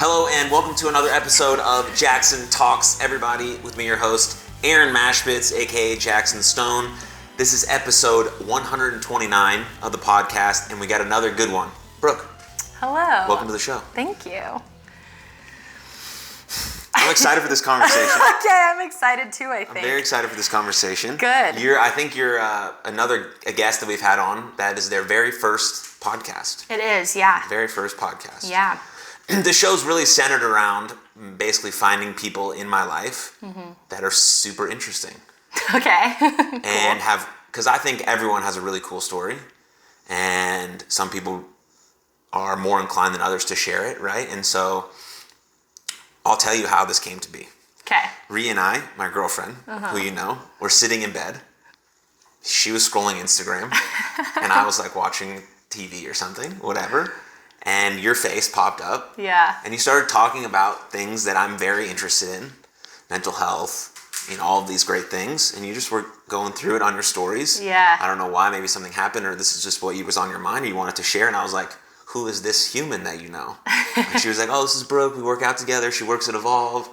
Hello and welcome to another episode of Jaxon Talks Everybody with me, your host, Aaron Mashpitz, aka Jackson Stone. This is episode 129 of the podcast, and we got another good one. Brooke. Hello. Welcome to the show. Thank you. I'm excited for this conversation. Okay, I'm excited too, I think. I'm very excited for this conversation. Good. I think you're a guest that we've had on that is their very first podcast. It is, yeah. Very first podcast. Yeah. The show's really centered around basically finding people in my life that are super interesting. Okay. And because I think everyone has a really cool story, and some people are more inclined than others to share it, right? And so I'll tell you how this came to be. Okay. Ree and I, my girlfriend, who you know, were sitting in bed. She was scrolling Instagram, and I was like watching TV or something, whatever. And your face popped up. Yeah. And you started talking about things that I'm very interested in, mental health, all of these great things. And you just were going through it on your stories. Yeah. I don't know why, maybe something happened, or this is just what was on your mind, or you wanted to share. And I was like, who is this human that you know? And she was like, oh, this is Brooke. We work out together. She works at Evolve.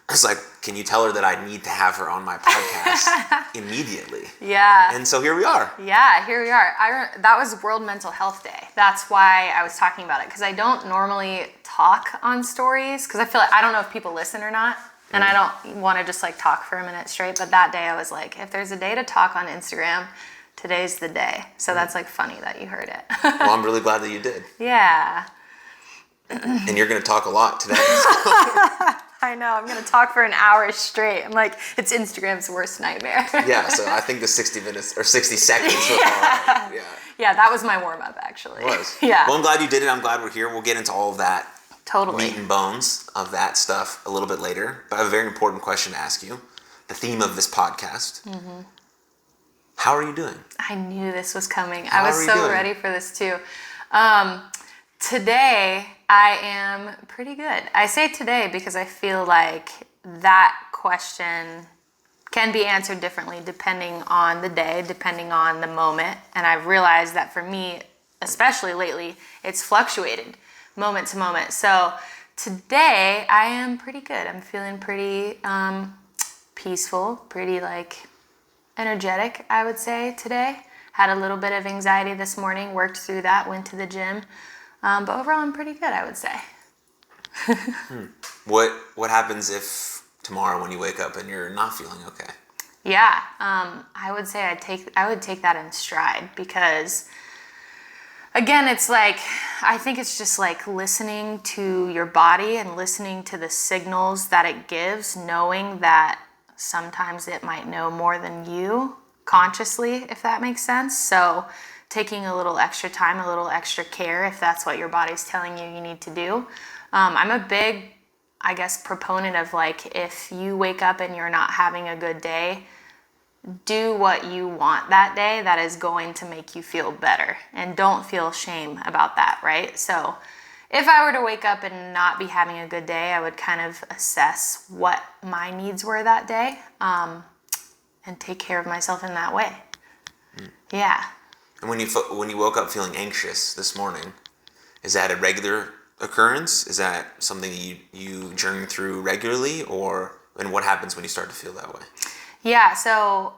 I was like, can you tell her that I need to have her on my podcast immediately? Yeah. And so here we are. Yeah, here we are. That was World Mental Health Day. That's why I was talking about it, because I don't normally talk on stories, because I feel like I don't know if people listen or not, and I don't want to just like talk for a minute straight. But that day I was like, if there's a day to talk on Instagram, today's the day. So that's like funny that you heard it. Well, I'm really glad that you did. Yeah. And you're going to talk a lot today. I know, I'm going to talk for an hour straight. I'm like, it's Instagram's worst nightmare. Yeah, so I think the 60 minutes or 60 seconds was all right. Yeah. Yeah, that was my warm-up, actually. It was. Yeah. Well, I'm glad you did it. I'm glad we're here. We'll get into all of that. Totally. Meat and bones of that stuff a little bit later. But I have a very important question to ask you. The theme of this podcast. How are you doing? I knew this was coming. How I was are you so doing? ready for this too. Today, I am pretty good. I say today because I feel like that question can be answered differently depending on the day, depending on the moment. And I've realized that for me, especially lately, it's fluctuated moment to moment. So today, I am pretty good. I'm feeling pretty peaceful, pretty energetic, I would say, today. Had a little bit of anxiety this morning, worked through that, went to the gym. But overall, I'm pretty good, I would say. What happens if tomorrow when you wake up and you're not feeling okay? Yeah, I would say I would take that in stride, because again, it's like, I think it's just like listening to your body and listening to the signals that it gives, knowing that sometimes it might know more than you consciously, if that makes sense. So taking a little extra time, a little extra care, if that's what your body's telling you need to do. I'm a big, I guess, proponent of if you wake up and you're not having a good day, do what you want that day that is going to make you feel better, and don't feel shame about that, right? So if I were to wake up and not be having a good day, I would kind of assess what my needs were that day, and take care of myself in that way. Yeah. And when you woke up feeling anxious this morning, is that a regular occurrence? Is that something you journey through regularly, and what happens when you start to feel that way? Yeah, so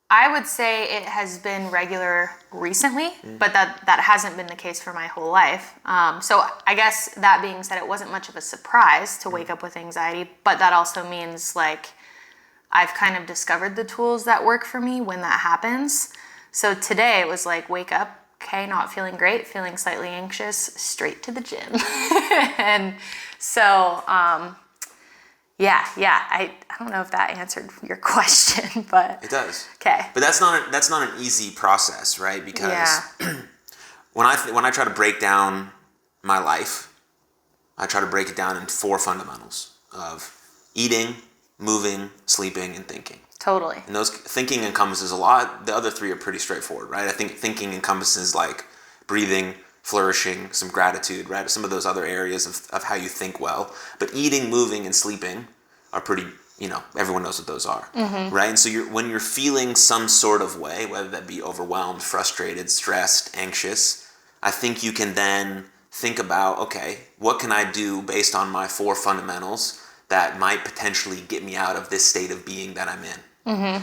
I would say it has been regular recently, but that hasn't been the case for my whole life. So I guess that being said, it wasn't much of a surprise to wake up with anxiety, but that also means I've kind of discovered the tools that work for me when that happens. So today it was wake up, okay, not feeling great, feeling slightly anxious, straight to the gym. And so, yeah, I don't know if that answered your question, but it does. Okay. But that's not an easy process, right? Because when I try to break down my life, I try to break it down into 4 fundamentals of eating, moving, sleeping, and thinking. Totally. And those thinking encompasses a lot. The other 3 are pretty straightforward, right? I think thinking encompasses breathing, flourishing, some gratitude, right? Some of those other areas of how you think well. But eating, moving, and sleeping are pretty, everyone knows what those are, right? And so when you're feeling some sort of way, whether that be overwhelmed, frustrated, stressed, anxious, I think you can then think about, okay, what can I do based on my 4 fundamentals that might potentially get me out of this state of being that I'm in.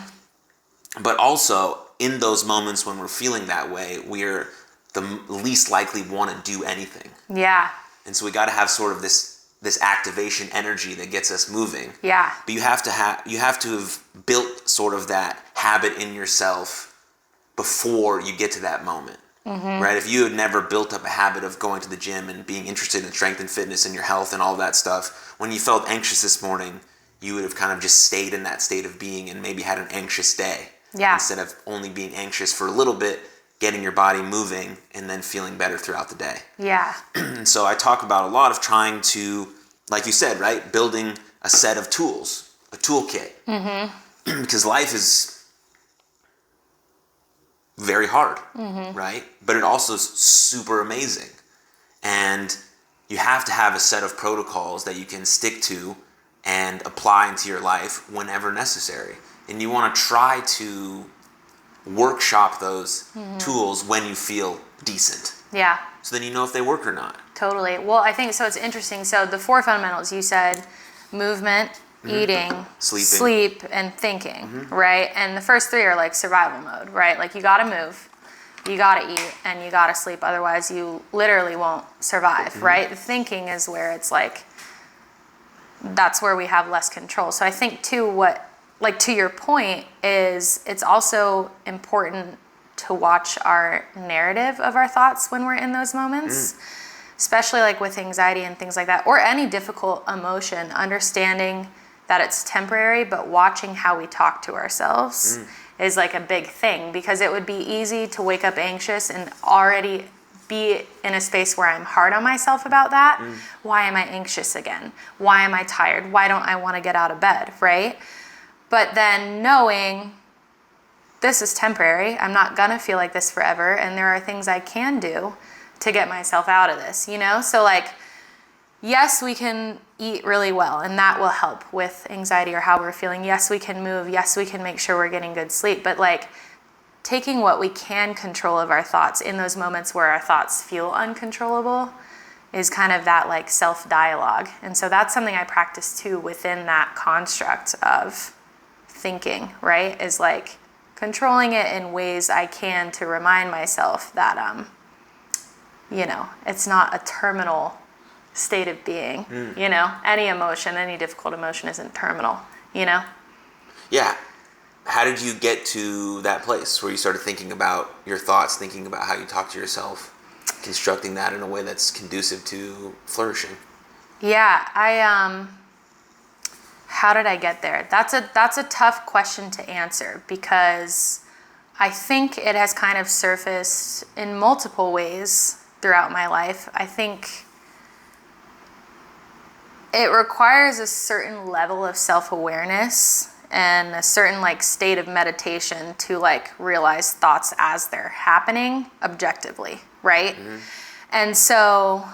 But also, in those moments when we're feeling that way, we're the least likely want to do anything. Yeah. And so we got to have sort of this activation energy that gets us moving. Yeah. But you have to have built sort of that habit in yourself before you get to that moment. Right? If you had never built up a habit of going to the gym and being interested in strength and fitness and your health and all that stuff, when you felt anxious this morning, you would have kind of just stayed in that state of being and maybe had an anxious day. Yeah. Instead of only being anxious for a little bit, getting your body moving and then feeling better throughout the day. Yeah. And so I talk about a lot of trying to, like you said, right, building a set of tools, a toolkit. Because life is very hard, right? But it also is super amazing. And you have to have a set of protocols that you can stick to and apply into your life whenever necessary. And you want to try to workshop those tools when you feel decent. Yeah. So then you know if they work or not. Totally. Well, I think so. It's interesting. So the 4 fundamentals you said: movement, eating, sleep, and thinking, right? And the first 3 are like survival mode, right? Like you got to move, you got to eat, and you got to sleep. Otherwise, you literally won't survive, right? The thinking is where it's like, that's where we have less control. So I think too, like to your point, is it's also important to watch our narrative of our thoughts when we're in those moments, especially like with anxiety and things like that, or any difficult emotion, understanding that it's temporary, but watching how we talk to ourselves is like a big thing, because it would be easy to wake up anxious and already be in a space where I'm hard on myself about that. Why am I anxious again? Why am I tired? Why don't I want to get out of bed, right? But then knowing this is temporary, I'm not gonna feel like this forever, and there are things I can do to get myself out of this, you know? So like, yes, we can eat really well, and that will help with anxiety or how we're feeling. Yes, we can move. Yes, we can make sure we're getting good sleep. But like, taking what we can control of our thoughts in those moments where our thoughts feel uncontrollable is kind of that like self-dialogue. And so that's something I practice too within that construct of thinking, right? Is like controlling it in ways I can to remind myself that, you know, it's not a terminal state of being, you know? Any emotion, any difficult emotion isn't terminal, you know? Yeah. How did you get to that place where you started thinking about your thoughts, thinking about how you talk to yourself, constructing that in a way that's conducive to flourishing? Yeah, how did I get there? That's a tough question to answer, because I think it has kind of surfaced in multiple ways throughout my life. I think it requires a certain level of self-awareness and a certain like state of meditation to like realize thoughts as they're happening objectively, right? And so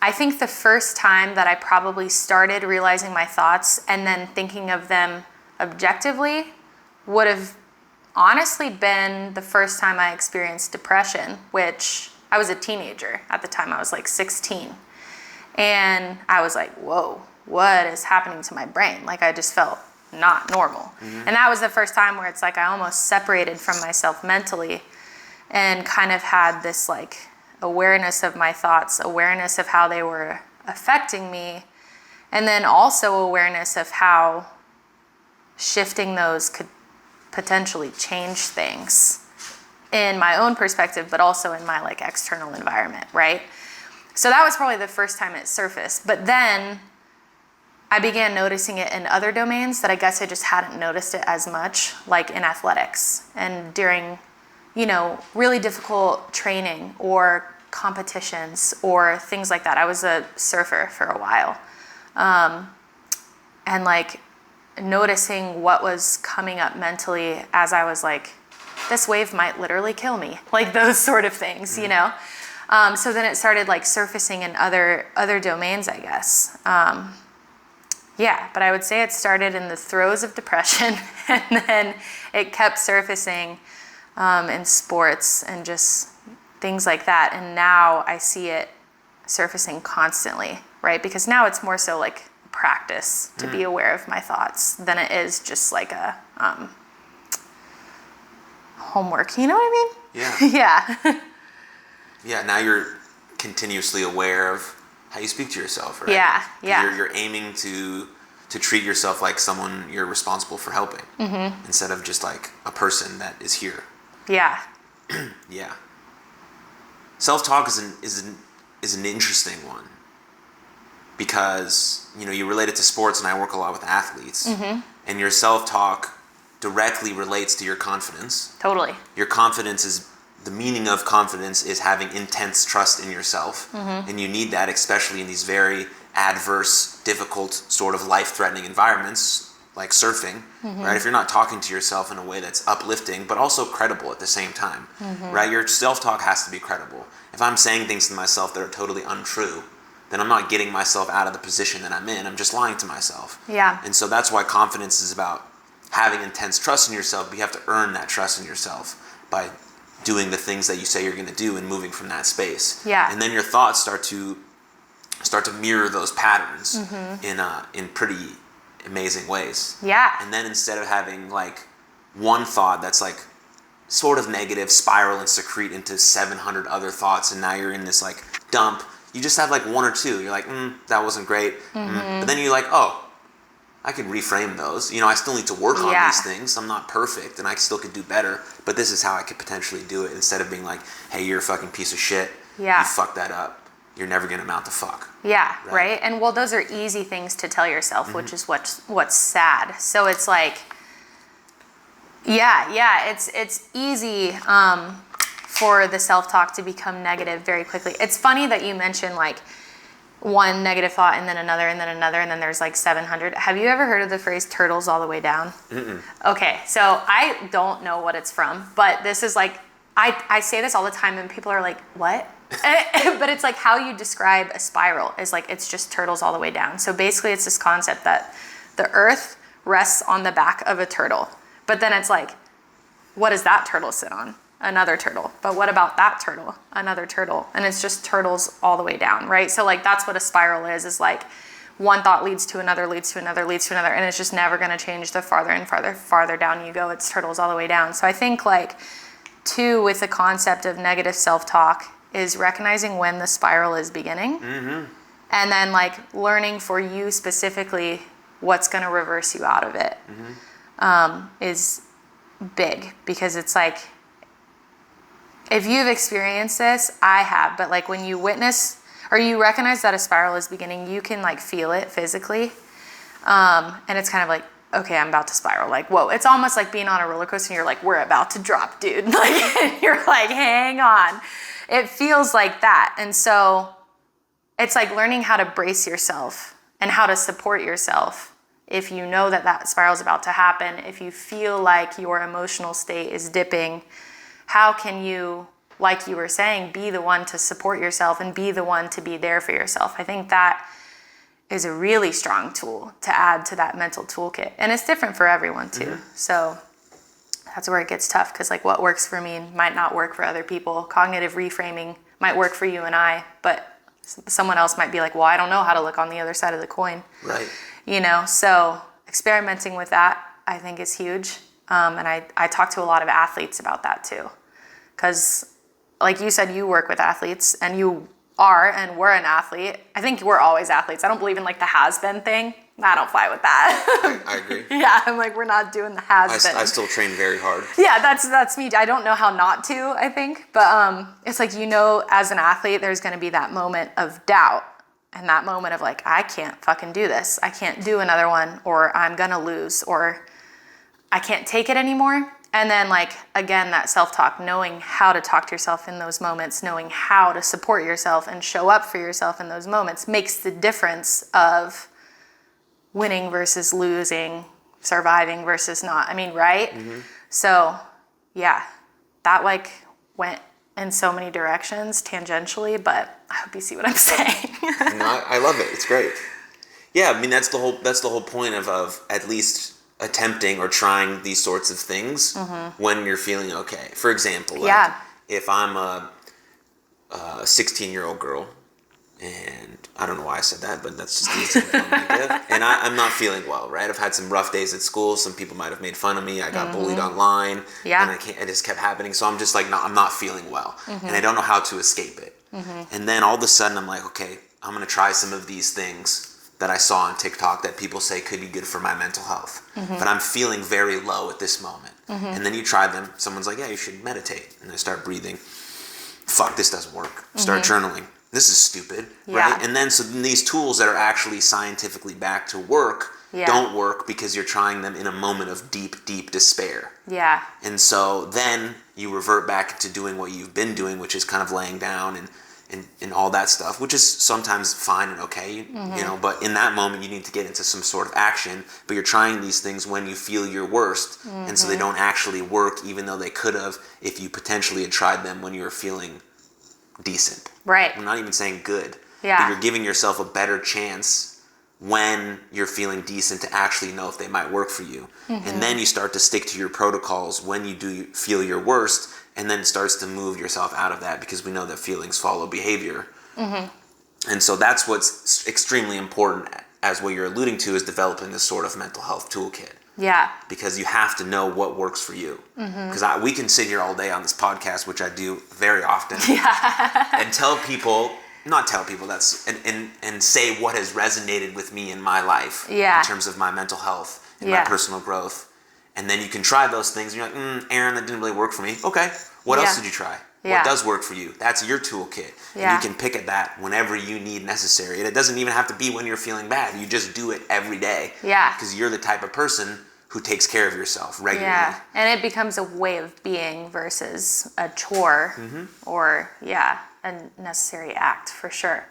I think the first time that I probably started realizing my thoughts and then thinking of them objectively would have honestly been the first time I experienced depression, which I was a teenager at the time. I was like 16. And I was like, whoa, what is happening to my brain? Like I just felt not normal. And that was the first time where it's like I almost separated from myself mentally and kind of had this like awareness of my thoughts, awareness of how they were affecting me, and then also awareness of how shifting those could potentially change things in my own perspective, but also in my like external environment, right? So that was probably the first time it surfaced. But then I began noticing it in other domains that I guess I just hadn't noticed it as much, like in athletics and during, you know, really difficult training or competitions or things like that. I was a surfer for a while. And like noticing what was coming up mentally as I was like, this wave might literally kill me. Like those sort of things, you know? So then it started like surfacing in other domains, I guess. Yeah, but I would say it started in the throes of depression, and then it kept surfacing in sports and just things like that. And now I see it surfacing constantly, right? Because now it's more so like practice to be aware of my thoughts than it is just like a homework. You know what I Yeah. mean? Yeah. Yeah, now you're continuously aware of how you speak to yourself, right? Yeah, yeah. You're aiming to treat yourself like someone you're responsible for helping, instead of just like a person that is here. Yeah. Yeah. Self-talk is an interesting one because, you know, you relate it to sports, and I work a lot with athletes, and your self-talk directly relates to your confidence. Totally. Your confidence is, the meaning of confidence is having intense trust in yourself, and you need that, especially in these very adverse, difficult, sort of life-threatening environments like surfing, right? If you're not talking to yourself in a way that's uplifting but also credible at the same time, right? Your self-talk has to be credible. If I'm saying things to myself that are totally untrue, then I'm not getting myself out of the position that I'm in. I'm just lying to myself. Yeah. And so that's why confidence is about having intense trust in yourself, but you have to earn that trust in yourself by doing the things that you say you're going to do and moving from that space. Yeah. And then your thoughts start to mirror those patterns in pretty amazing ways. Yeah. And then instead of having like one thought that's like sort of negative, spiral and secrete into 700 other thoughts, and now you're in this like dump, you just have like one or two. You're like, that wasn't great. But then you're like, oh, I could reframe those. You know, I still need to work on these things. I'm not perfect, and I still could do better, but this is how I could potentially do it, instead of being like, hey, you're a fucking piece of shit. Yeah. You fucked that up. You're never going to amount to fuck. Yeah, right? And well, those are easy things to tell yourself, which is what's sad. So it's like, it's easy for the self-talk to become negative very quickly. It's funny that you mentioned like one negative thought and then another and then another, and then there's like 700. Have you ever heard of the phrase turtles all the way down? Mm-mm. Okay, so I don't know what it's from, but this is like, I say this all the time and people are like, what? But it's like how you describe a spiral is like, it's just turtles all the way down. So basically it's this concept that the earth rests on the back of a turtle. But then it's like, what does that turtle sit on? Another turtle. But what about that turtle? Another turtle. And it's just turtles all the way down, right? So like that's what a spiral is like one thought leads to another, leads to another, leads to another, and it's just never going to change the farther and farther down you go. It's turtles all the way down. So I think like too, with the concept of negative self-talk, is recognizing when the spiral is beginning, and then like learning for you specifically what's going to reverse you out of it is big, because it's like, if you've experienced this, I have, but like when you witness or you recognize that a spiral is beginning, you can like feel it physically, and it's kind of like, okay, I'm about to spiral. Like, whoa, it's almost like being on a roller coaster and you're like, we're about to drop, dude. Like, you're like, hang on. It feels like that. And so it's like learning how to brace yourself and how to support yourself. If you know that that spiral is about to happen, if you feel like your emotional state is dipping, how can you, like you were saying, be the one to support yourself and be the one to be there for yourself? I think that is a really strong tool to add to that mental toolkit. And it's different for everyone too. So that's where it gets tough, because like what works for me might not work for other people. Cognitive reframing might work for you and I, but someone else might be like, well, I don't know how to look on the other side of the coin. Right. You know, so experimenting with that, I think, is huge. And I talk to a lot of athletes about that too. Because like you said, you work with athletes, and you are and were an athlete. I think we're always athletes. I don't believe in like the has-been thing. I don't fly with that. I agree. Yeah, I'm like, we're not doing the has-been. I still train very hard. Yeah, that's me. I don't know how not to, I think. But it's like, you know, as an athlete, there's going to be that moment of doubt, and that moment of like, I can't fucking do this. I can't do another one, or I'm going to lose, or I can't take it anymore. And then like, again, that self-talk, knowing how to talk to yourself in those moments, knowing how to support yourself and show up for yourself in those moments makes the difference of winning versus losing, surviving versus not. I mean, right? So yeah, that like went in so many directions tangentially, but I hope you see what I'm saying. No, I love it. It's great. Yeah, I mean, that's the whole point of at least attempting or trying these sorts of things when you're feeling okay. For example, like if I'm a 16-year-old girl and I don't know why I said that, but that's just the example I'm going to give. And I'm not feeling well, right? I've had some rough days at school. Some people might have made fun of me. I got bullied online, and it just kept happening. So I'm just like, no, I'm not feeling well, and I don't know how to escape it. And then all of a sudden, I'm like, okay, I'm going to try some of these things that I saw on TikTok that people say could be good for my mental health. But I'm feeling very low at this moment. And then you try them. Someone's like, yeah, you should meditate. And I start breathing. Fuck, this doesn't work. Start journaling. This is stupid, right? And then so these tools that are actually scientifically backed to work don't work because you're trying them in a moment of deep, deep despair. Yeah. And so then you revert back to doing what you've been doing, which is kind of laying down and all that stuff, which is sometimes fine and okay, you know, but in that moment you need to get into some sort of action, but you're trying these things when you feel your worst, and so they don't actually work, even though they could have if you potentially had tried them when you were feeling decent. Right. I'm not even saying good, Yeah. but you're giving yourself a better chance when you're feeling decent to actually know if they might work for you. And then you start to stick to your protocols when you do feel your worst, and then it starts to move yourself out of that, because we know that feelings follow behavior. And so that's what's extremely important, as what you're alluding to, is developing this sort of mental health toolkit. Yeah. Because you have to know what works for you. Because we can sit here all day on this podcast, which I do very often, and not tell people and say what has resonated with me in my life in terms of my mental health and my personal growth. And then you can try those things, and you're like, Aaron, that didn't really work for me. Okay, what else did you try? What does work for you? That's your toolkit. And you can pick at that whenever you need necessary. And it doesn't even have to be when you're feeling bad. You just do it every day. Yeah. Because you're the type of person who takes care of yourself regularly. Yeah, and it becomes a way of being versus a chore or, a necessary act, for sure.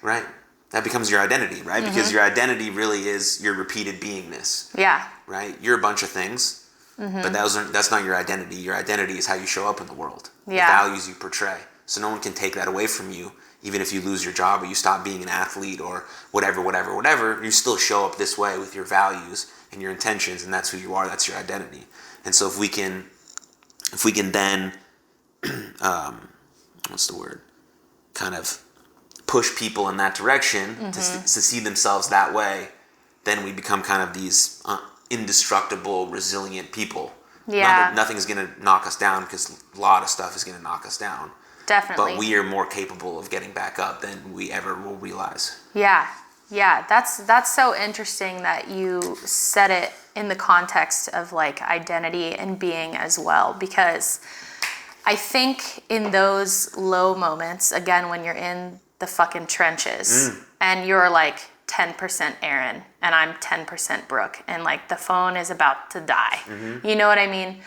Right. That becomes your identity, right? Because your identity really is your repeated beingness. Yeah. Right? You're a bunch of things, but that's not your identity. Your identity is how you show up in the world. The values you portray. So no one can take that away from you. Even if you lose your job or you stop being an athlete or whatever, you still show up this way with your values and your intentions, and that's who you are. That's your identity. And so if we can then, what's the word? Kind of push people in that direction to see themselves that way, then we become kind of these indestructible, resilient people. Yeah. Nothing's going to knock us down, because a lot of stuff is going to knock us down. Definitely. But we are more capable of getting back up than we ever will realize. Yeah. Yeah. That's so interesting that you said it in the context of like identity and being as well, because I think in those low moments, again, when you're in the fucking trenches and you're like 10% Aaron and I'm 10% Brooke, and like the phone is about to die. You know what I mean?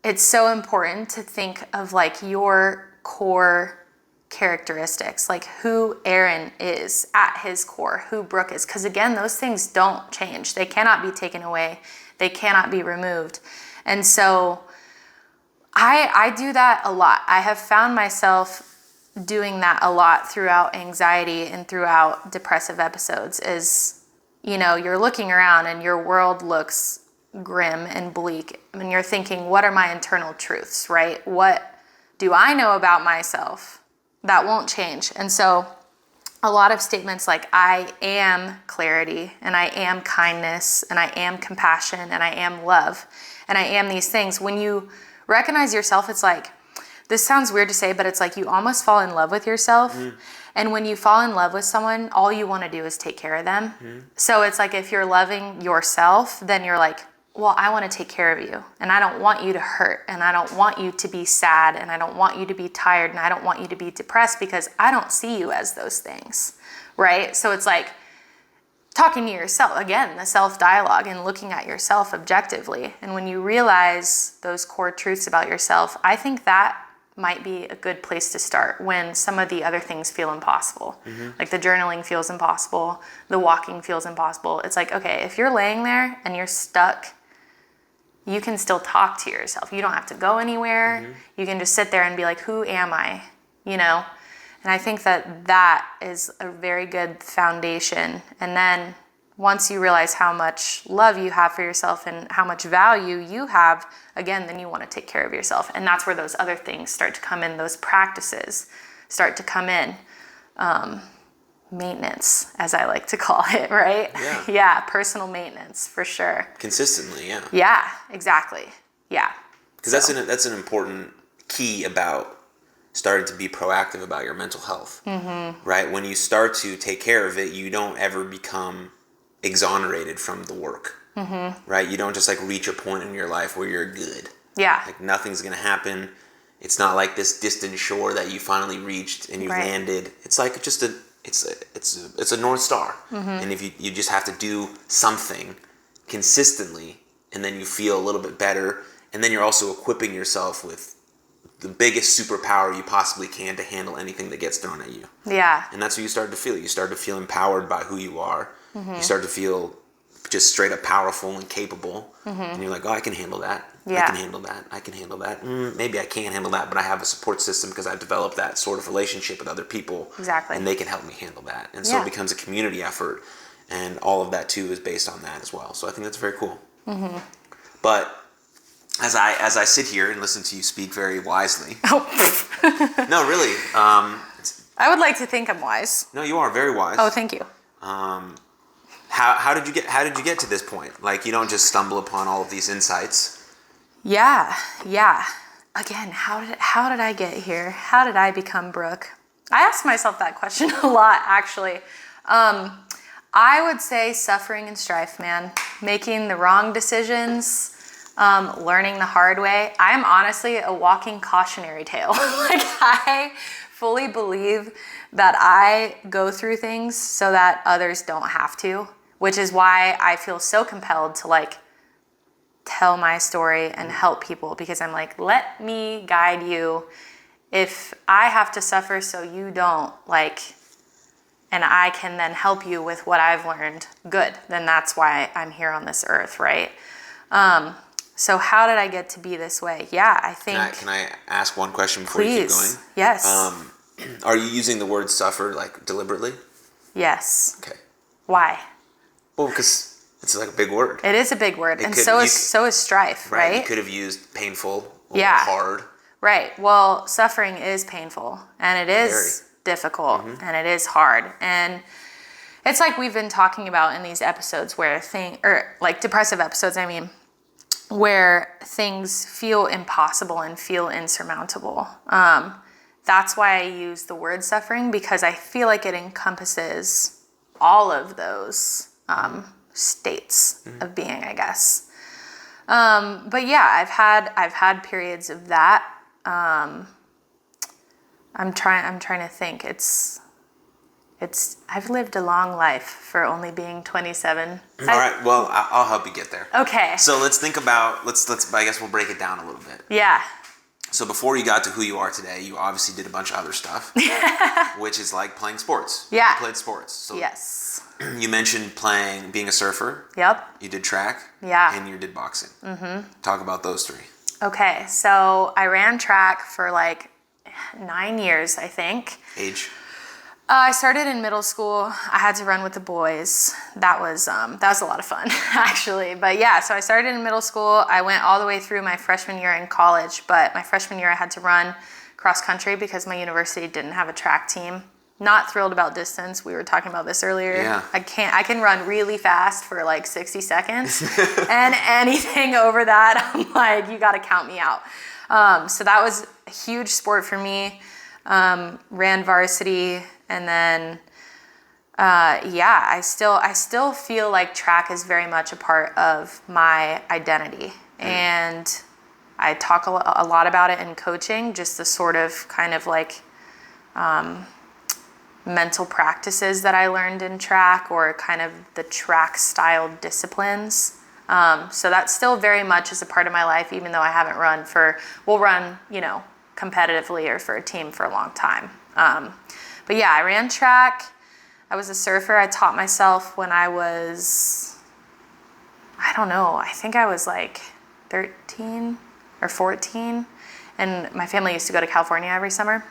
It's so important to think of like your core characteristics, like who Aaron is at his core, who Brooke is. Because again, those things don't change. They cannot be taken away. They cannot be removed. And so I do that a lot. I have found myself doing that a lot throughout anxiety and throughout depressive episodes. Is, you're looking around and your world looks grim and bleak, and you're thinking, what are my internal truths, right? What do I know about myself that won't change? And so a lot of statements like, I am clarity, and I am kindness, and I am compassion, and I am love, and I am these things. When you recognize yourself, it's like, this sounds weird to say, but it's like you almost fall in love with yourself. And when you fall in love with someone, all you want to do is take care of them. So it's like, if you're loving yourself, then you're like, well, I want to take care of you, and I don't want you to hurt, and I don't want you to be sad, and I don't want you to be tired, and I don't want you to be depressed, because I don't see you as those things, right? So it's like talking to yourself, again, the self-dialogue, and looking at yourself objectively. And when you realize those core truths about yourself, I think that might be a good place to start when some of the other things feel impossible. Like the journaling feels impossible, the walking feels impossible. It's like, okay, if you're laying there and you're stuck, you can still talk to yourself. You don't have to go anywhere. You can just sit there and be like, who am I? And I think that is a very good foundation. And then once you realize how much love you have for yourself and how much value you have, again, then you want to take care of yourself. And that's where those other things start to come in. Those practices start to come in. maintenance, as I like to call it, right? Yeah. Yeah, personal maintenance for sure. Consistently, yeah. Yeah, exactly. Yeah. Because that's an important key about starting to be proactive about your mental health, right? When you start to take care of it, you don't ever become exonerated from the work, right? You don't just like reach a point in your life where you're good. Yeah. Like nothing's gonna happen. It's not like this distant shore that you finally reached and you Right. landed. It's like just it's a North Star, and if you just have to do something consistently, and then you feel a little bit better, and then you're also equipping yourself with the biggest superpower you possibly can to handle anything that gets thrown at you. Yeah. And that's what you start to feel. You start to feel empowered by who you are. You start to feel just straight up powerful and capable. And you're like, oh, I can handle that. Yeah. I can handle that. I can handle that. Maybe I can't handle that, but I have a support system because I've developed that sort of relationship with other people. Exactly. And they can help me handle that. And so it becomes a community effort. And all of that, too, is based on that as well. So I think that's very cool. But as I sit here and listen to you speak very wisely. No, really. I would like to think I'm wise. No, you are very wise. Oh, thank you. How did you get to this point? Like, you don't just stumble upon all of these insights. Yeah. Again, how did I get here? How did I become Brooke? I ask myself that question a lot, actually. I would say suffering and strife, man. Making the wrong decisions, learning the hard way. I'm honestly a walking cautionary tale. Like, I fully believe that I go through things so that others don't have to, which is why I feel so compelled to like tell my story and help people, because I'm like, let me guide you. If I have to suffer so you don't, like, and I can then help you with what I've learned, good, then that's why I'm here on this earth, right? So how did I get to be this way? Yeah, I think... Can I ask one question before you keep going? Yes. Are you using the word suffer like deliberately? Yes. Okay. Why? Well, because it's like a big word. It is a big word, and so is strife, right? You could have used painful or Yeah. hard. Right. Well, suffering is painful, and it is difficult, and it is hard. And it's like we've been talking about in these episodes where like depressive episodes, I mean, where things feel impossible and feel insurmountable. That's why I use the word suffering, because I feel like it encompasses all of those states of being, I guess. But yeah, I've had periods of that. I'm trying to think. I've lived a long life for only being 27. All right. Well, I'll help you get there. Okay. So let's think about I guess we'll break it down a little bit. Yeah. So before you got to who you are today, you obviously did a bunch of other stuff, which is like playing sports. Yeah. You played sports. So Yes. You mentioned being a surfer. Yep. You did track. Yeah. And you did boxing. Talk about those three. Okay. So I ran track for like 9 years, I think. Age? I started in middle school. I had to run with the boys. That was a lot of fun, actually. But yeah, so I started in middle school. I went all the way through my freshman year in college. But my freshman year, I had to run cross country because my university didn't have a track team. Not thrilled about distance. We were talking about this earlier. Yeah. I can run really fast for like 60 seconds. And anything over that, I'm like, you got to count me out. So that was a huge sport for me. Ran varsity. And then, I still feel like track is very much a part of my identity. And I talk a lot about it in coaching, just the sort of kind of like mental practices that I learned in track, or kind of the track style disciplines. So that still very much is a part of my life, even though I haven't we'll run, competitively or for a team for a long time. But yeah, I ran track. I was a surfer. I taught myself when I was, I don't know, I think I was like 13 or 14. And my family used to go to California every summer.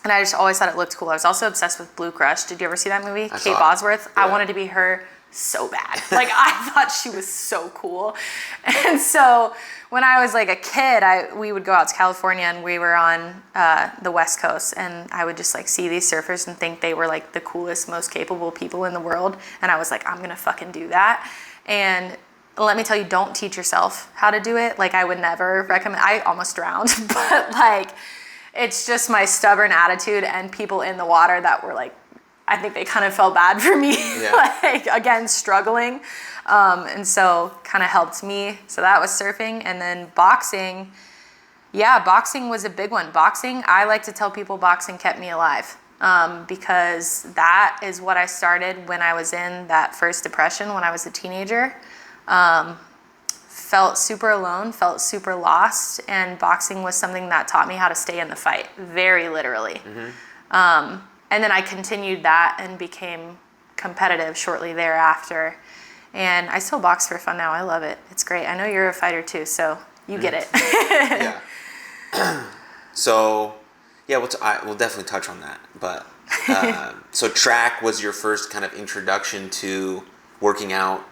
And I just always thought it looked cool. I was also obsessed with Blue Crush. Did you ever see that movie? Kate Bosworth. Yeah. I wanted to be her so bad. Like, I thought she was so cool. And so when I was like a kid, we would go out to California, and we were on the West Coast, and I would just like see these surfers and think they were like the coolest, most capable people in the world. And I was like, I'm gonna fucking do that. And let me tell you, don't teach yourself how to do it. Like, I would never recommend, I almost drowned, but like, it's just my stubborn attitude and people in the water that were like, I think they kind of felt bad for me, like, again, struggling. And so kind of helped me. So that was surfing. And then boxing. Yeah, boxing was a big one. Boxing, I like to tell people boxing kept me alive, because that is what I started when I was in that first depression when I was a teenager. Felt super alone, felt super lost. And boxing was something that taught me how to stay in the fight, very literally. And then I continued that and became competitive shortly thereafter. And I still box for fun now. I love it. It's great. I know you're a fighter too, so you get it. Yeah. So, yeah, we'll definitely touch on that. But so track was your first kind of introduction to working out,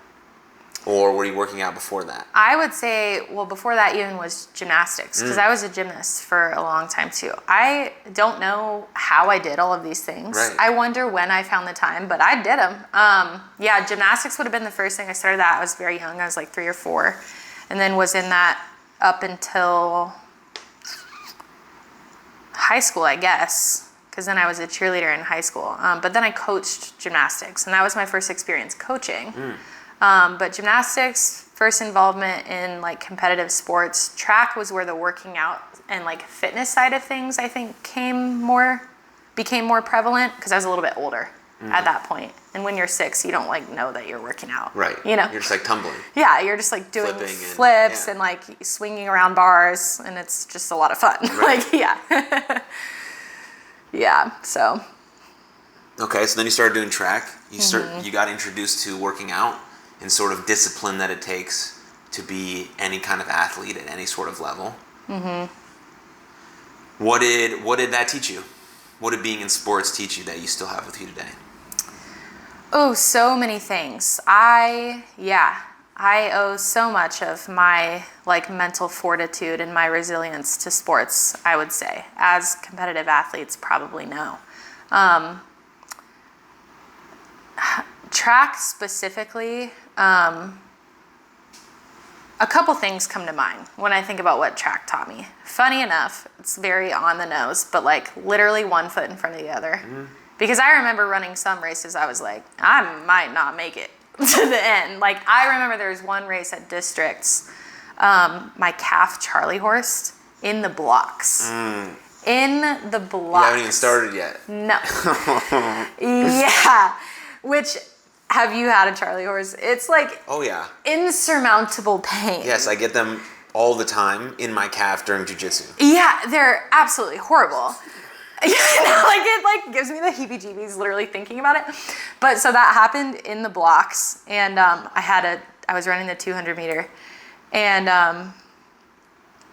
or were you working out before that? I would say, well, before that even was gymnastics, because I was a gymnast for a long time too. I don't know how I did all of these things. Right. I wonder when I found the time, but I did them. Yeah, gymnastics would have been the first thing I started that. I was very young. I was like 3 or 4, and then was in that up until high school, I guess, because then I was a cheerleader in high school. But then I coached gymnastics, and that was my first experience coaching. But gymnastics, first involvement in like competitive sports. Track was where the working out and like fitness side of things, I think, became more prevalent, because I was a little bit older at that point. And when you're 6, you don't like know that you're working out. Right. You know? You're just like tumbling. Yeah, you're just like doing flips and like swinging around bars, and it's just a lot of fun. Right. Like, yeah. Yeah, so. Okay, so then you started doing track. You got introduced to working out and sort of discipline that it takes to be any kind of athlete at any sort of level. What did that teach you? What did being in sports teach you that you still have with you today? Oh, so many things. I owe so much of my like mental fortitude and my resilience to sports, I would say, as competitive athletes probably know. Track specifically, a couple things come to mind when I think about what track taught me. Funny enough, it's very on the nose, but like literally one foot in front of the other. Because I remember running some races, I was like, I might not make it to the end. Like, I remember there was one race at districts, my calf Charlie horse in the blocks. In the blocks. You haven't even started yet. No. Yeah. Which, have you had a Charlie horse? It's like, oh yeah, insurmountable pain. Yes, I get them all the time in my calf during jiu-jitsu. Yeah, they're absolutely horrible. Like, it like gives me the heebie-jeebies literally thinking about it. But so that happened in the blocks, and I was running the 200 meter, and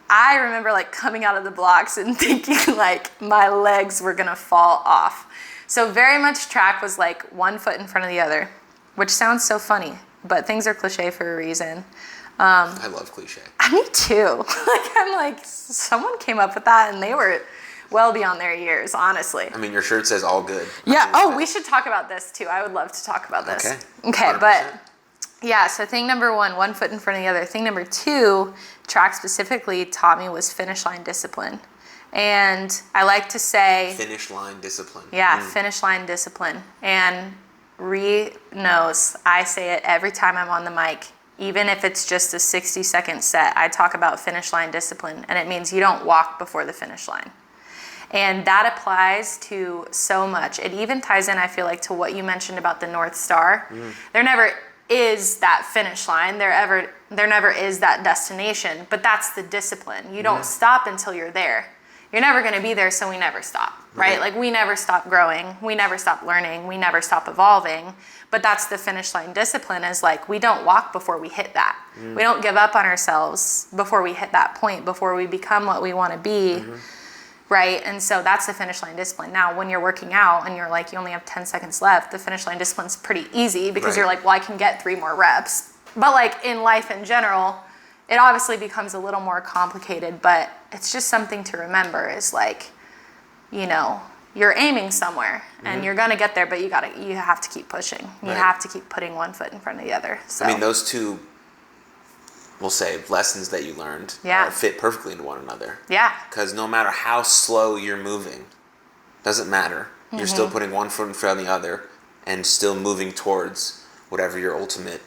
I remember like coming out of the blocks and thinking like my legs were gonna fall off. So very much track was like one foot in front of the other, which sounds so funny, but things are cliche for a reason. I love cliche. Me too. Like, I'm like, someone came up with that, and they were well beyond their years, honestly. I mean, your shirt says all good. Yeah. Oh, we should talk about this too. I would love to talk about this. Okay. 100%. But yeah, so thing number 1, one foot in front of the other. Thing number 2, track specifically taught me was finish line discipline. And I like to say... Finish line discipline. Yeah, finish line discipline. And Ree knows, I say it every time I'm on the mic. Even if it's just a 60-second set, I talk about finish line discipline. And it means you don't walk before the finish line. And that applies to so much. It even ties in, I feel like, to what you mentioned about the North Star. There never is that finish line. There never is that destination. But that's the discipline. You don't stop until you're there. You're never going to be there, so we never stop, right? Like, we never stop growing. We never stop learning. We never stop evolving. But that's the finish line discipline, is like, we don't walk before we hit that. We don't give up on ourselves before we hit that point, before we become what we want to be. right? And so that's the finish line discipline. Now, when you're working out and you're like, you only have 10 seconds left, the finish line discipline's pretty easy because you're like, well, I can get 3 more reps. But like in life in general, it obviously becomes a little more complicated, but it's just something to remember is like, you know, you're aiming somewhere and you're going to get there, but you have to keep pushing. You have to keep putting one foot in front of the other. So I mean, those two, we'll say, lessons that you learned fit perfectly into one another. Yeah. Because no matter how slow you're moving, doesn't matter. You're still putting one foot in front of the other and still moving towards whatever your ultimate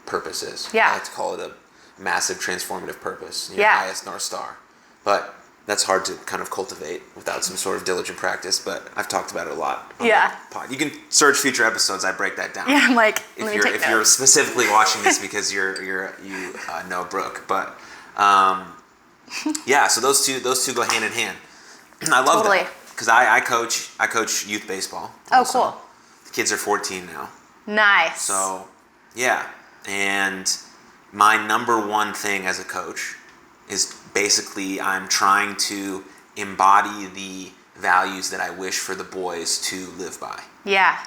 purpose is. Yeah. I like to call it a massive transformative purpose, your highest North Star. But that's hard to kind of cultivate without some sort of diligent practice, but I've talked about it a lot on the pod. You can search future episodes, I break that down. Yeah, I'm like, if you're specifically watching this because you know Brooke. But so those two go hand in hand. I love that. Because I coach youth baseball. Oh, cool. The kids are 14 now. Nice. So, yeah. And my number one thing as a coach is basically I'm trying to embody the values that I wish for the boys to live by. Yeah.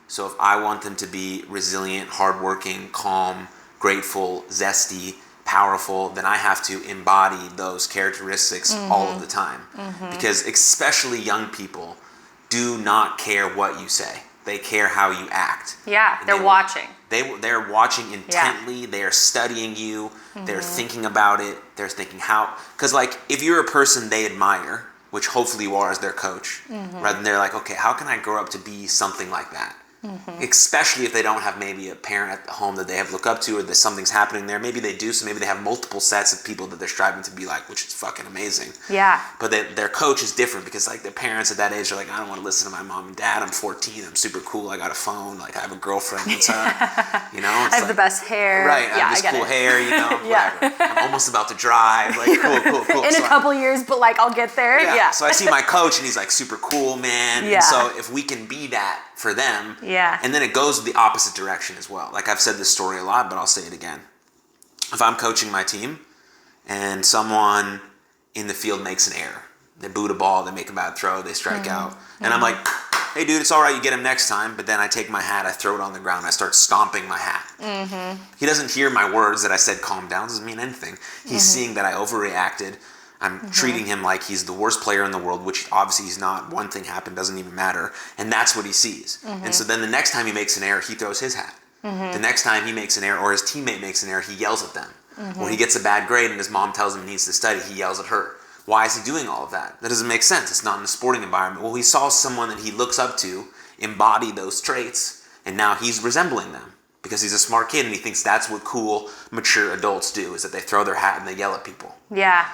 So if I want them to be resilient, hardworking, calm, grateful, zesty, powerful, then I have to embody those characteristics all of the time. Because especially young people do not care what you say. They care how you act. Yeah, they're watching. They're watching intently. Yeah. They are studying you. They're thinking about it. They're thinking how... Because, like, if you're a person they admire, which hopefully you are as their coach, rather than they're like, okay, how can I grow up to be something like that? Especially if they don't have maybe a parent at home that they have look up to, or that something's happening there. Maybe they do, so maybe they have multiple sets of people that they're striving to be like, which is fucking amazing. Yeah. But their coach is different because like their parents at that age are like, I don't want to listen to my mom and dad. I'm 14. I'm super cool. I got a phone. Like I have a girlfriend. What's up? You know? I have the best hair. Right. I have this cool hair. You know. Whatever. I'm almost about to drive. Like cool. In a couple years, but like I'll get there. Yeah. So I see my coach and he's like super cool, man. Yeah. And so if we can be that for them. Yeah. And then it goes the opposite direction as well. Like I've said this story a lot, but I'll say it again. If I'm coaching my team and someone in the field makes an error, they boot a ball, they make a bad throw, they strike out, and I'm like, hey dude, it's all right, you get him next time. But then I take my hat, I throw it on the ground, I start stomping my hat. He doesn't hear my words that I said calm down, doesn't mean anything. He's seeing that I overreacted. I'm treating him like he's the worst player in the world, which obviously he's not. One thing happened, doesn't even matter. And that's what he sees. And so then the next time he makes an error, he throws his hat. The next time he makes an error or his teammate makes an error, he yells at them. Or he gets a bad grade and his mom tells him he needs to study, he yells at her. Why is he doing all of that? That doesn't make sense. It's not in a sporting environment. Well, he saw someone that he looks up to embody those traits, and now he's resembling them because he's a smart kid and he thinks that's what cool, mature adults do, is that they throw their hat and they yell at people. Yeah.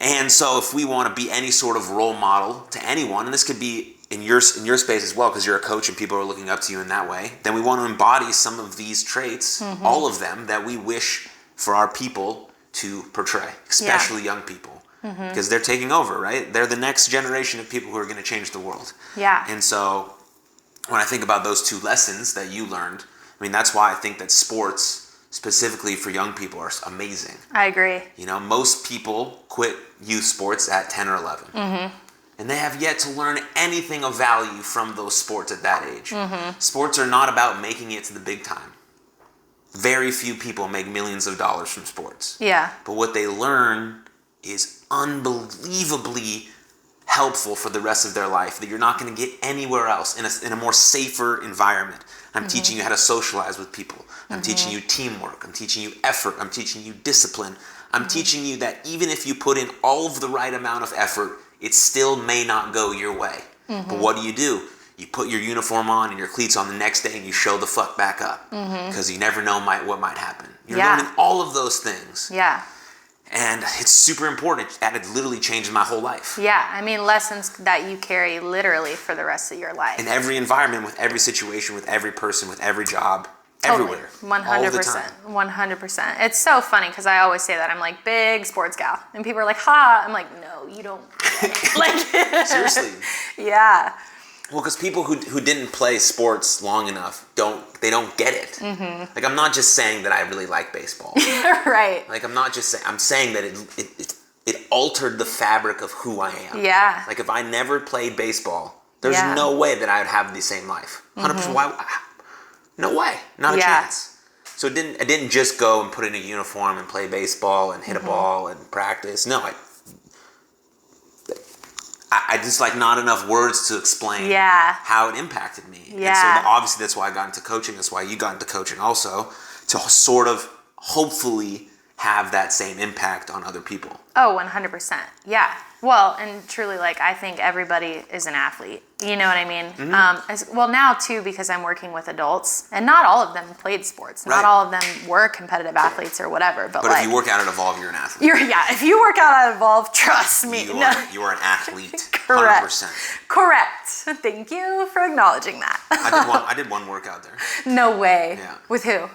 And so if we want to be any sort of role model to anyone, and this could be in your space as well, because you're a coach and people are looking up to you in that way, then we want to embody some of these traits, all of them, that we wish for our people to portray, especially young people, because they're taking over, right? They're the next generation of people who are going to change the world. Yeah. And so when I think about those two lessons that you learned, I mean, that's why I think that sports specifically for young people are amazing. I agree. You know, most people quit youth sports at 10 or 11. And they have yet to learn anything of value from those sports at that age. Sports are not about making it to the big time. Very few people make millions of dollars from sports. Yeah. But what they learn is unbelievably helpful for the rest of their life that you're not going to get anywhere else in a more safer environment. I'm teaching you how to socialize with people. I'm teaching you teamwork. I'm teaching you effort. I'm teaching you discipline. I'm teaching you that even if you put in all of the right amount of effort, it still may not go your way. But what do? You put your uniform on and your cleats on the next day and you show the fuck back up. Because you never know what might happen. You're learning all of those things. Yeah. And it's super important. And it literally changed my whole life. Yeah, I mean, lessons that you carry literally for the rest of your life. In every environment, with every situation, with every person, with every job, everywhere. 100%. 100%. It's so funny because I always say that. I'm like, big sports gal. And people are like, ha. I'm like, no, you don't. Like, seriously. Yeah. Well, because people who didn't play sports long enough don't get it. Like, I'm not just saying that I really like baseball. Right. Like, I'm not just saying. I'm saying that it altered the fabric of who I am. Yeah. Like if I never played baseball, there's Yeah. no way that I would have the same life. 100%. Why? No way. Not a Yeah. chance. So I didn't just go and put in a uniform and play baseball and hit a ball and practice. No, I just like not enough words to explain how it impacted me. Yeah. And so obviously that's why I got into coaching. That's why you got into coaching also, to sort of hopefully have that same impact on other people. Oh, 100%. Yeah. Well, and truly, like, I think everybody is an athlete. You know what I mean? Well, now, too, because I'm working with adults, and not all of them played sports. Not all of them were competitive athletes or whatever. But like, if you work out at Evolve, you're an athlete. If you work out at Evolve, trust me. You are an athlete. Correct. 100%. Correct. Thank you for acknowledging that. I did one workout there. No way. Yeah. With who?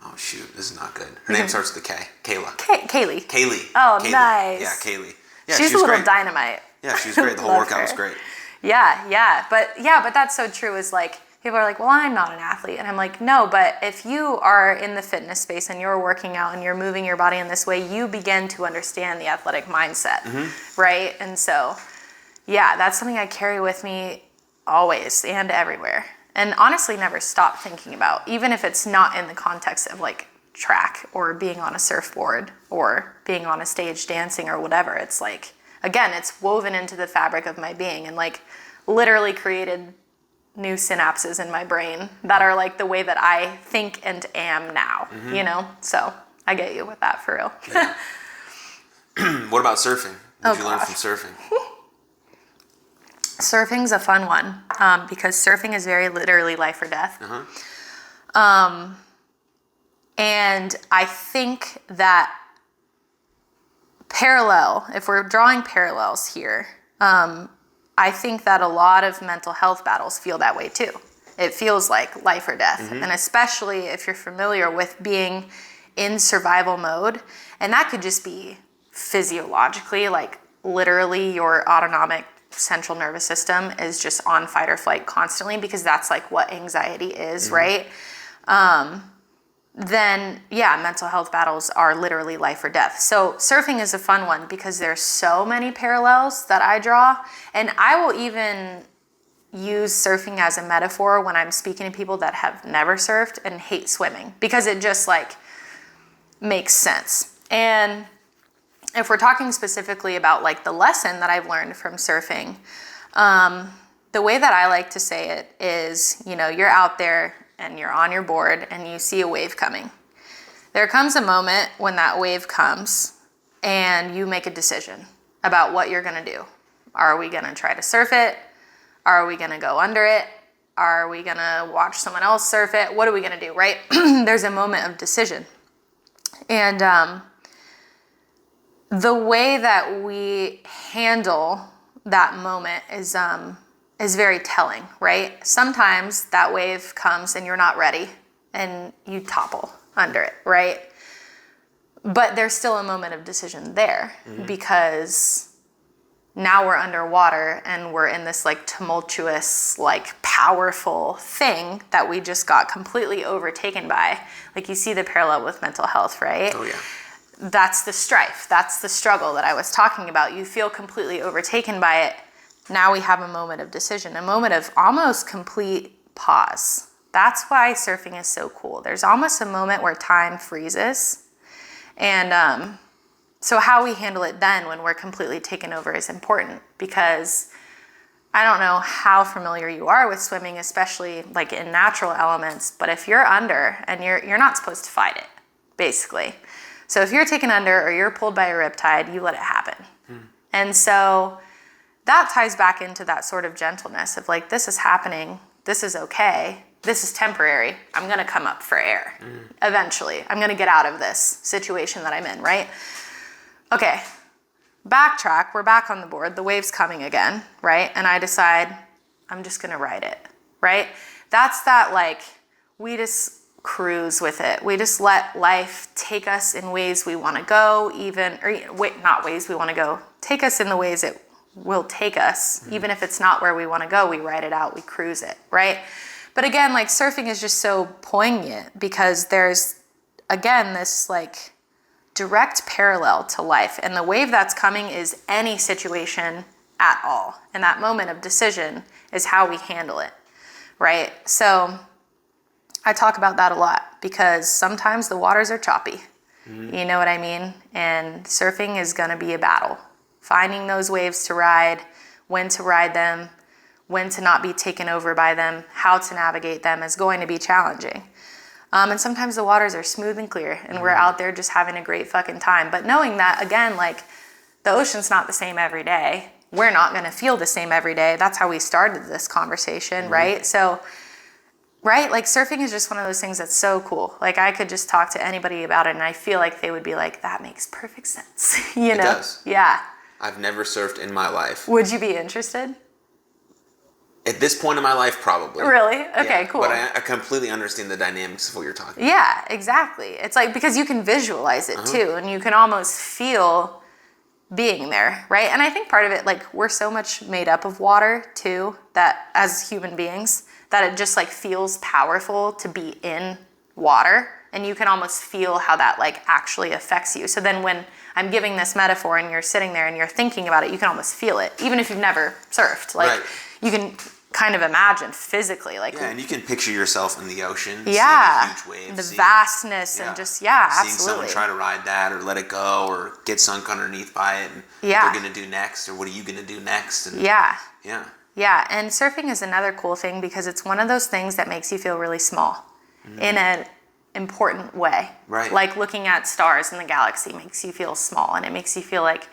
Oh, shoot. This is not good. Her name starts with a K. Kayla. Kaylee. Kaylee. Oh, Kaylee. nice. Yeah, Kaylee. Yeah, she's she a was little great. dynamite. Yeah, she was great. The whole workout was great. Yeah. But that's so true, is like, people are like, well, I'm not an athlete. And I'm like, no, but if you are in the fitness space and you're working out and you're moving your body in this way, you begin to understand the athletic mindset, right? And so, yeah, that's something I carry with me always and everywhere. And honestly, never stop thinking about, even if it's not in the context of like track or being on a surfboard or being on a stage dancing or whatever. It's like, again, it's woven into the fabric of my being and like literally created new synapses in my brain that are like the way that I think and am now, you know? So I get you with that for real. Yeah. What about surfing? What did you learn from surfing? Surfing's a fun one because surfing is very literally life or death. And I think that if we're drawing parallels here, I think that a lot of mental health battles feel that way too. It feels like life or death. And especially if you're familiar with being in survival mode, and that could just be physiologically, like literally your autonomic central nervous system is just on fight or flight constantly because that's like what anxiety is, right? Then mental health battles are literally life or death. So surfing is a fun one because there's so many parallels that I draw, and I will even use surfing as a metaphor when I'm speaking to people that have never surfed and hate swimming because it just like makes sense. And if we're talking specifically about like the lesson that I've learned from surfing, the way that I like to say it is, you're out there and you're on your board and you see a wave coming. There comes a moment when that wave comes and you make a decision about what you're gonna do. Are we gonna try to surf it? Are we gonna go under it? Are we gonna watch someone else surf it? What are we gonna do, right? There's a moment of decision. And the way that we handle that moment is very telling, right? Sometimes that wave comes and you're not ready and you topple under it, right? But there's still a moment of decision there because now we're underwater and we're in this like tumultuous, like powerful thing that we just got completely overtaken by. Like you see the parallel with mental health, right? Oh yeah. That's the strife. That's the struggle that I was talking about. You feel completely overtaken by it. Now we have a moment of decision, a moment of almost complete pause. That's why surfing is so cool. There's almost a moment where time freezes. And so how we handle it then when we're completely taken over is important because I don't know how familiar you are with swimming, especially like in natural elements, but if you're under and you're not supposed to fight it, basically. So if you're taken under or you're pulled by a riptide, you let it happen. And so that ties back into that sort of gentleness of like, this is happening, this is okay, this is temporary, I'm gonna come up for air. Eventually, I'm gonna get out of this situation that I'm in, right? Okay, backtrack, we're back on the board, the wave's coming again, right? And I decide, I'm just gonna ride it, right? That's that like, we just cruise with it. We just let life take us in ways we wanna go, not ways we wanna go, take us in the ways it will take us, even if it's not where we want to go, we ride it out, we cruise it, right? But again, like surfing is just so poignant because there's, again, this like direct parallel to life. And the wave that's coming is any situation at all. And that moment of decision is how we handle it, right? So I talk about that a lot because sometimes the waters are choppy. You know what I mean? And surfing is going to be a battle. Finding those waves to ride, when to ride them, when to not be taken over by them, how to navigate them is going to be challenging. And sometimes the waters are smooth and clear and we're out there just having a great fucking time. But knowing that, again, like the ocean's not the same every day. We're not going to feel the same every day. That's how we started this conversation, right? So, right? Like surfing is just one of those things that's so cool. Like I could just talk to anybody about it and I feel like they would be like, that makes perfect sense. You know? It does. Yeah. I've never surfed in my life. Would you be interested? At this point in my life, probably. Really? Okay, yeah, cool. But I completely understand the dynamics of what you're talking about. Yeah, exactly. It's like, because you can visualize it too, and you can almost feel being there, right? And I think part of it, like we're so much made up of water too, that as human beings, that it just like feels powerful to be in water, and you can almost feel how that like actually affects you. So then when I'm giving this metaphor and you're sitting there and you're thinking about it, you can almost feel it, even if you've never surfed. Like you can kind of imagine physically, like and you can picture yourself in the ocean, seeing huge waves, the vastness, and just seeing someone try to ride that or let it go or get sunk underneath by it, and what they're gonna do next, or what are you gonna do next? And yeah, and surfing is another cool thing because it's one of those things that makes you feel really small in an important way. Right. Like looking at stars in the galaxy makes you feel small, and it makes you feel like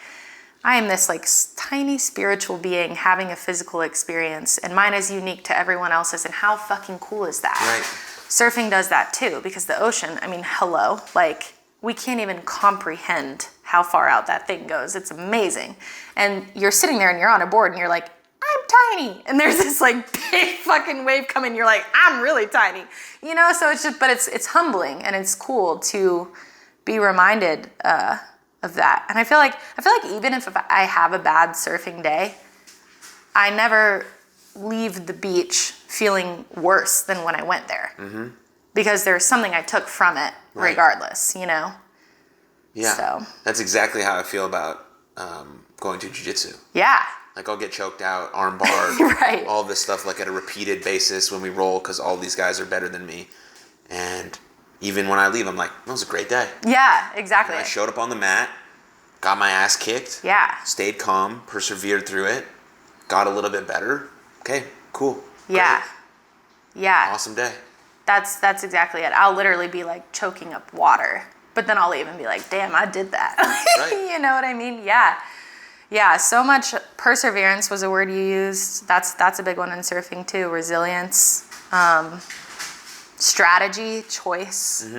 I am this like tiny spiritual being having a physical experience, and mine is unique to everyone else's, and how fucking cool is that? Right. Surfing does that too, because the ocean, I mean, hello, like we can't even comprehend how far out that thing goes. It's amazing. And you're sitting there and you're on a board and you're like, I'm tiny. And there's this like big fucking wave coming. You're like, I'm really tiny. You know, so it's just, but it's humbling and it's cool to be reminded of that. And I feel like even if I have a bad surfing day, I never leave the beach feeling worse than when I went there. Because there's something I took from it regardless, you know? Yeah. So. That's exactly how I feel about going to jiu-jitsu. Yeah. Like I'll get choked out, arm barred, all this stuff like at a repeated basis when we roll because all these guys are better than me. And even when I leave, I'm like, that was a great day. Yeah, exactly. And I showed up on the mat, got my ass kicked. Yeah. Stayed calm, persevered through it, got a little bit better. Okay, cool. Yeah. Great. Yeah. Awesome day. That's exactly it. I'll literally be like choking up water, but then I'll even be like, damn, I did that. You know what I mean? Yeah. Yeah, so much perseverance was a word you used. That's a big one in surfing too. Resilience, strategy, choice.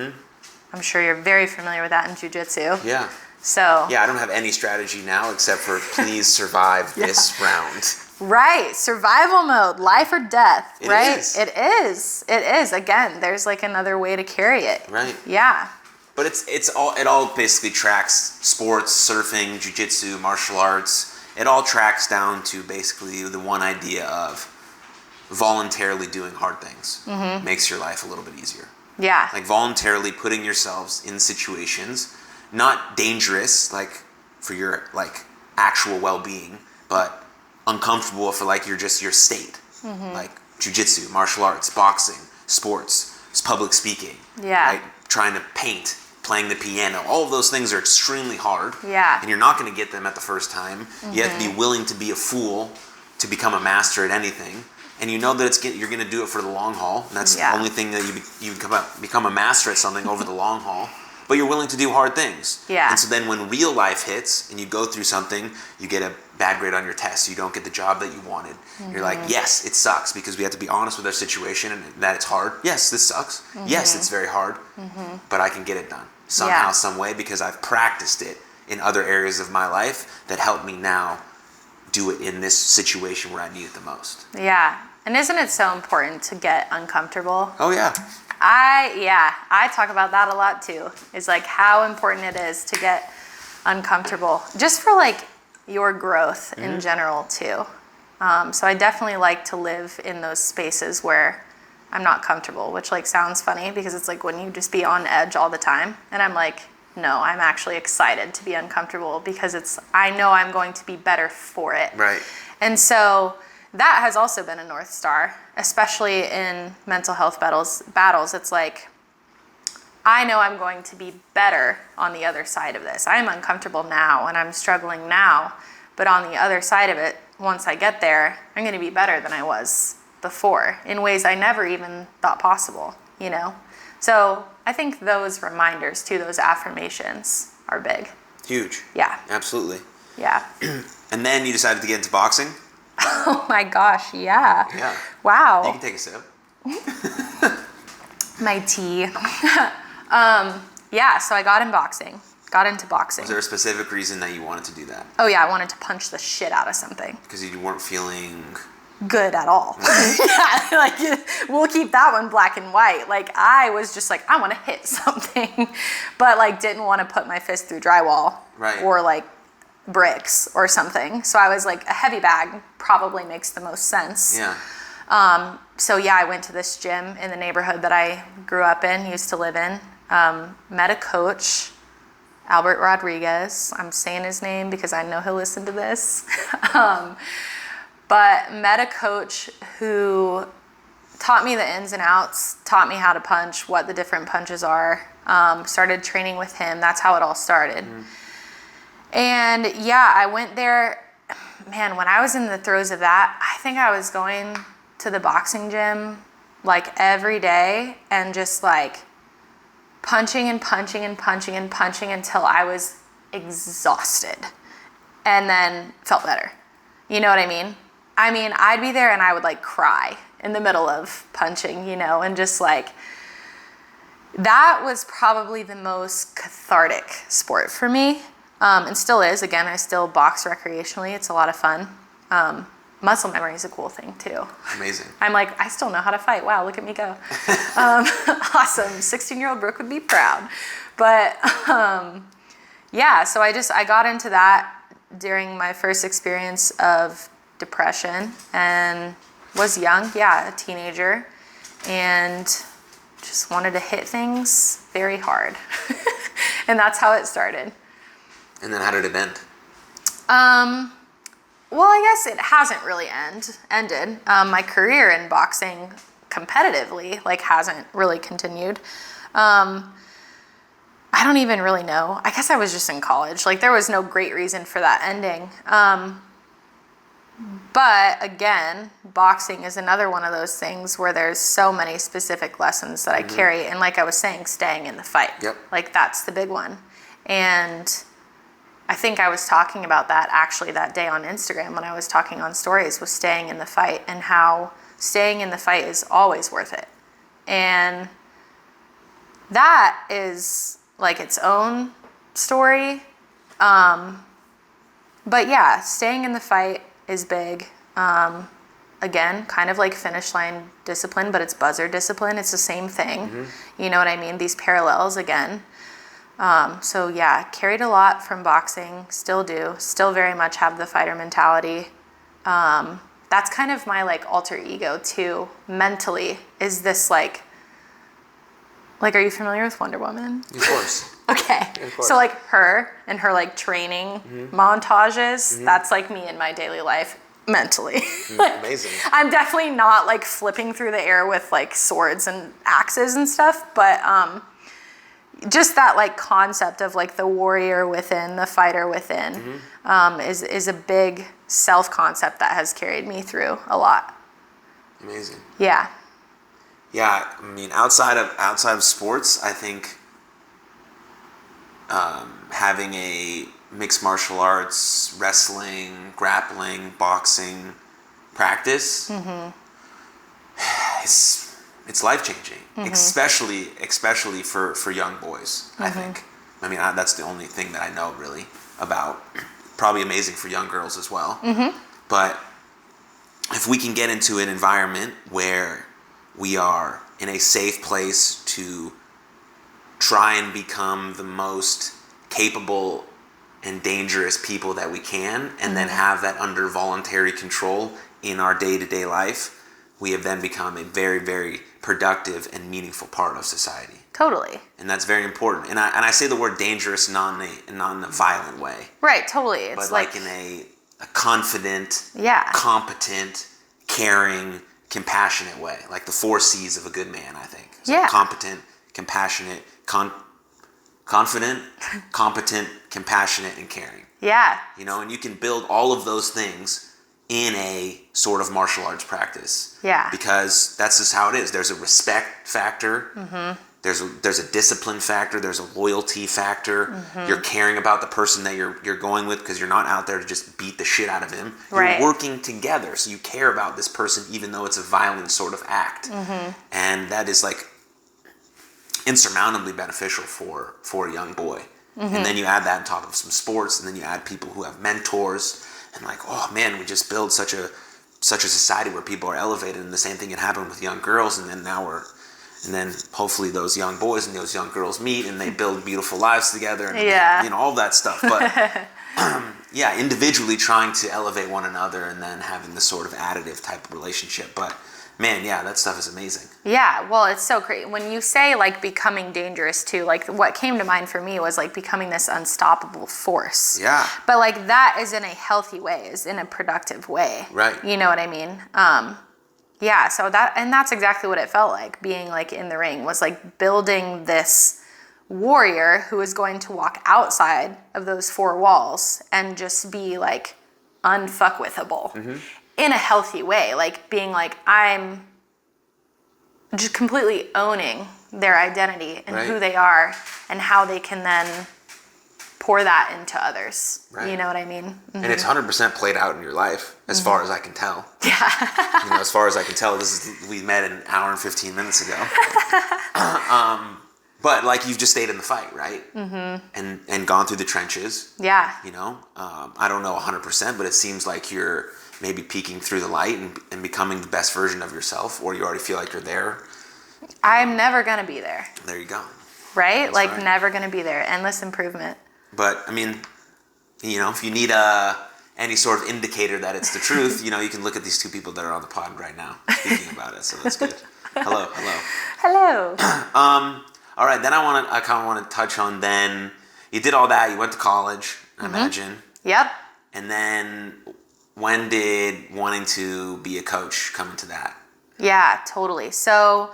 I'm sure you're very familiar with that in jiu-jitsu. Yeah. So. Yeah, I don't have any strategy now except for please survive this round. Right, survival mode, life or death, right? It is. It is. Again, there's like another way to carry it. Right. Yeah. But it all basically tracks sports, surfing, jiu-jitsu, martial arts. It all tracks down to basically the one idea of voluntarily doing hard things makes your life a little bit easier. Yeah. Like voluntarily putting yourselves in situations, not dangerous, like for your like actual well-being, but uncomfortable for like your state. Like jiu-jitsu, martial arts, boxing, sports, public speaking. Yeah. Right? Trying to paint, playing the piano, all of those things are extremely hard. Yeah. And you're not going to get them at the first time. You have to be willing to be a fool to become a master at anything. And you know that you're going to do it for the long haul. And that's the only thing that you become a master at something over the long haul. But you're willing to do hard things. Yeah. And so then when real life hits and you go through something, you get a bad grade on your test, you don't get the job that you wanted. You're like, yes, it sucks, because we have to be honest with our situation and that it's hard. Yes, this sucks. Yes, it's very hard, but I can get it done somehow, some way, because I've practiced it in other areas of my life that help me now do it in this situation where I need it the most. Yeah. And isn't it so important to get uncomfortable? Oh, yeah. I talk about that a lot too. It's like how important it is to get uncomfortable, just for like your growth in general too. So I definitely like to live in those spaces where I'm not comfortable, which like sounds funny because it's like when you just be on edge all the time. And I'm like, no, I'm actually excited to be uncomfortable because I know I'm going to be better for it. Right. And so that has also been a North Star, especially in mental health battles. It's like, I know I'm going to be better on the other side of this. I'm uncomfortable now and I'm struggling now, but on the other side of it, once I get there, I'm going to be better than I was before in ways I never even thought possible, you know? So I think those reminders too, those affirmations are big. Huge. Yeah. Absolutely. Yeah. And then you decided to get into boxing? Oh my gosh, yeah. Yeah. Wow. You can take a sip. My tea. Yeah, so I got into boxing. Was there a specific reason that you wanted to do that? Oh yeah, I wanted to punch the shit out of something. Because you weren't feeling good at all. Yeah, like we'll keep that one black and white. Like I was just like, I want to hit something, but like didn't want to put my fist through drywall, right, or like bricks or something. So I was like, a heavy bag probably makes the most sense. Yeah. So yeah, I went to this gym in the neighborhood that I grew up in, used to live in. Met a coach, Albert Rodriguez. I'm saying his name because I know he'll listen to this. But met a coach who taught me the ins and outs, taught me how to punch, what the different punches are. Started training with him. That's how it all started. And yeah, I went there. Man, when I was in the throes of that, I think I was going to the boxing gym like every day and just like punching and punching and punching and punching until I was exhausted and then felt better. You know what I mean? I mean, I'd be there and I would like cry in the middle of punching, you know, and just like, that was probably the most cathartic sport for me. And still is. Again, I still box recreationally. It's a lot of fun. Muscle memory is a cool thing too. Amazing. I'm like, I still know how to fight. Wow, look at me go. Awesome. 16-year-old Brooke would be proud. But yeah, so I got into that during my first experience of depression and was young, yeah, a teenager, and just wanted to hit things very hard. And that's how it started. And then how did it end? Well, I guess it hasn't really ended. My career in boxing competitively, like, hasn't really continued. I don't even really know. I guess I was just in college. Like, there was no great reason for that ending. But again, boxing is another one of those things where there's so many specific lessons that I carry. And like I was saying, staying in the fight. Yep. Like, that's the big one. And I think I was talking about that actually that day on Instagram when I was talking on stories, was staying in the fight and how staying in the fight is always worth it. And that is like its own story. But yeah, staying in the fight is big. Again, kind of like finish line discipline, but it's buzzer discipline. It's the same thing. You know what I mean? These parallels again. So yeah, carried a lot from boxing, still do, still very much have the fighter mentality. That's kind of my like alter ego too, mentally, is this like, are you familiar with Wonder Woman? Of course. Okay. Of course. So like her and her like training montages, that's like me in my daily life mentally. Amazing. I'm definitely not like flipping through the air with like swords and axes and stuff, but just that like concept of like the warrior within, the fighter within, is a big self concept that has carried me through a lot. Amazing. Yeah. Yeah, I mean, outside of sports, I think having a mixed martial arts, wrestling, grappling, boxing practice, it's life-changing, especially for young boys, I think. I mean, that's the only thing that I know really about. Probably amazing for young girls as well. But if we can get into an environment where we are in a safe place to try and become the most capable and dangerous people that we can, and then have that under voluntary control in our day-to-day life, we have then become a very, very productive and meaningful part of society. Totally. And that's very important. And I say the word dangerous not in a violent way. Right, totally. It's but like in a confident, competent, caring, compassionate way. Like the 4 C's of a good man, I think. So competent, compassionate, confident, competent, compassionate, and caring. Yeah. You know, and you can build all of those things in a sort of martial arts practice. Yeah. Because that's just how it is. There's a respect factor. Mm-hmm. There's a discipline factor. There's a loyalty factor. Mm-hmm. You're caring about the person that you're going with because you're not out there to just beat the shit out of him. Right. You're working together. So you care about this person even though it's a violent sort of act. Mm-hmm. And that is like insurmountably beneficial for a young boy. Mm-hmm. And then you add that on top of some sports, and then you add people who have mentors, and like, oh man, we just build such a society where people are elevated, and the same thing can happen with young girls, and then hopefully those young boys and those young girls meet and they build beautiful lives together, and you know, all that stuff. But yeah, individually trying to elevate one another and then having this sort of additive type of relationship. But man, yeah, that stuff is amazing. Yeah, well, it's so great. When you say like becoming dangerous too, like what came to mind for me was like becoming this unstoppable force. Yeah. But like that is in a healthy way, is in a productive way. Right. You know what I mean? Yeah, so that's exactly what it felt like being like in the ring, was like building this warrior who is going to walk outside of those 4 walls and just be like unfuckwithable. Mm-hmm. In a healthy way, like being like, I'm just completely owning their identity and who they are and how they can then pour that into others. Right. You know what I mean? Mm-hmm. And it's 100% played out in your life, as mm-hmm. far as I can tell. Yeah. You know, as far as I can tell, we met an hour and 15 minutes ago. But like you've just stayed in the fight, right? Mm-hmm. And gone through the trenches. Yeah. You know, I don't know 100%, but it seems like you're maybe peeking through the light and becoming the best version of yourself, or you already feel like you're there. I'm never going to be there. There you go. Right? That's like right. Never going to be there. Endless improvement. But I mean, you know, if you need any sort of indicator that it's the truth, you know, you can look at these 2 people that are on the pod right now speaking about it. So that's good. Hello. All right. Then I kind of want to touch on, then you did all that. You went to college, I imagine. Yep. And then when did wanting to be a coach come into that? Yeah, totally. So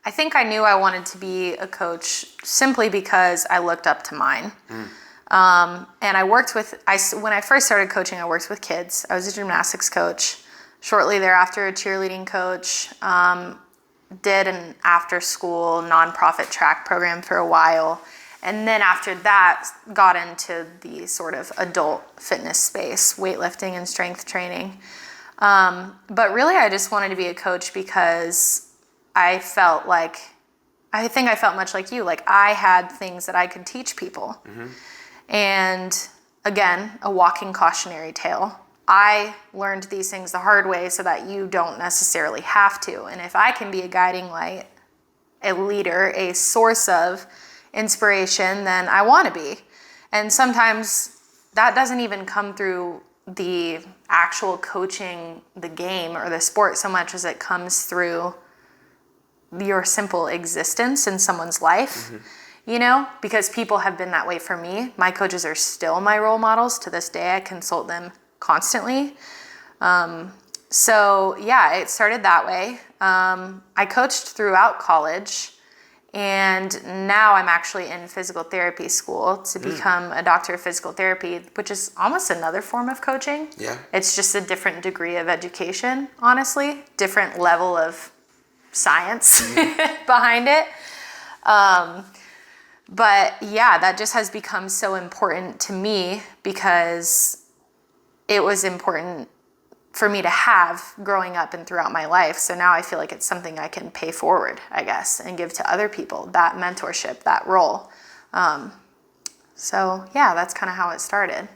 I think I knew I wanted to be a coach simply because I looked up to mine. And I worked when I first started coaching, I worked with kids. I was a gymnastics coach. Shortly thereafter, a cheerleading coach. Did an after-school nonprofit track program for a while. And then after that, got into the sort of adult fitness space, weightlifting and strength training. But really, I just wanted to be a coach because I felt much like you. Like I had things that I could teach people. Mm-hmm. And again, a walking cautionary tale. I learned these things the hard way so that you don't necessarily have to. And if I can be a guiding light, a leader, a source of inspiration, then I want to be. And sometimes that doesn't even come through the actual coaching the game or the sport so much as it comes through your simple existence in someone's life. Mm-hmm. You know, because people have been that way for me. My coaches are still my role models to this day. I consult them constantly. So yeah, it started that way. I coached throughout college, and now I'm actually in physical therapy school to become a doctor of physical therapy, which is almost another form of coaching. Yeah. It's just a different degree of education, honestly, different level of science behind it. But yeah, that just has become so important to me because it was important for me to have growing up and throughout my life. So now I feel like it's something I can pay forward, I guess, and give to other people, that mentorship, that role. So yeah, that's kind of how it started.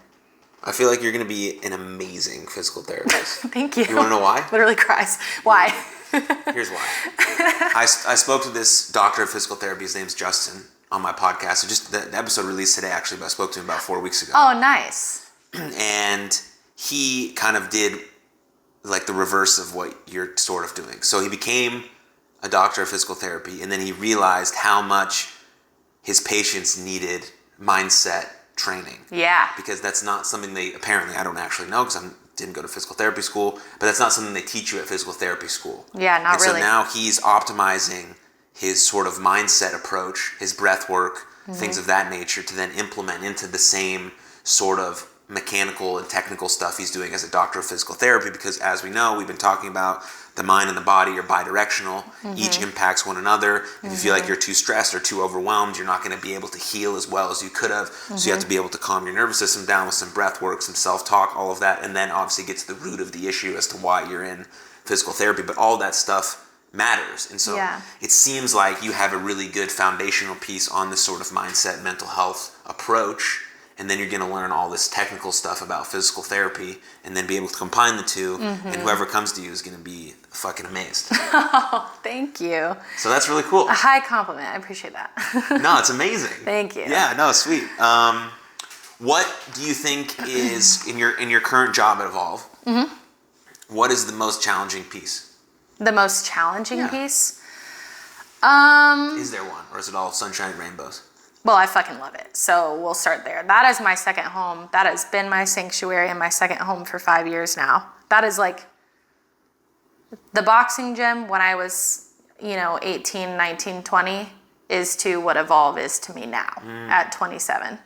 I feel like you're going to be an amazing physical therapist. Thank you. You want to know why? Literally cries. Why? Here's why. I spoke to this doctor of physical therapy. His name's Justin on my podcast. So just the episode released today, actually, but I spoke to him about 4 weeks ago. Oh, nice. And he kind of did like the reverse of what you're sort of doing. So he became a doctor of physical therapy, and then he realized how much his patients needed mindset training. Yeah. Because that's not something apparently, I don't actually know because I didn't go to physical therapy school, but that's not something they teach you at physical therapy school. Yeah, not really. So now he's optimizing his sort of mindset approach, his breath work, things of that nature, to then implement into the same sort of mechanical and technical stuff he's doing as a doctor of physical therapy. Because as we know, we've been talking about the mind and the body are bidirectional. Each impacts one another. If you feel like you're too stressed or too overwhelmed, you're not going to be able to heal as well as you could have. So you have to be able to calm your nervous system down with some breath work, some self-talk, all of that, and then obviously get to the root of the issue as to why you're in physical therapy. But all that stuff matters. And so it seems like you have a really good foundational piece on this sort of mindset, mental health approach. And then you're going to learn all this technical stuff about physical therapy and then be able to combine the two. And whoever comes to you is going to be fucking amazed. Oh, thank you. So that's really cool. A high compliment. I appreciate that. No, it's amazing. Thank you. Yeah, no, sweet. What do you think is, in your current job at Evolve, what is the most challenging piece? The most challenging piece? Is there one? Or is it all sunshine and rainbows? Well, I fucking love it. So we'll start there. That is my second home. That has been my sanctuary and my second home for 5 years now. That is like the boxing gym when I was, 18, 19, 20 is to what Evolve is to me now at 27.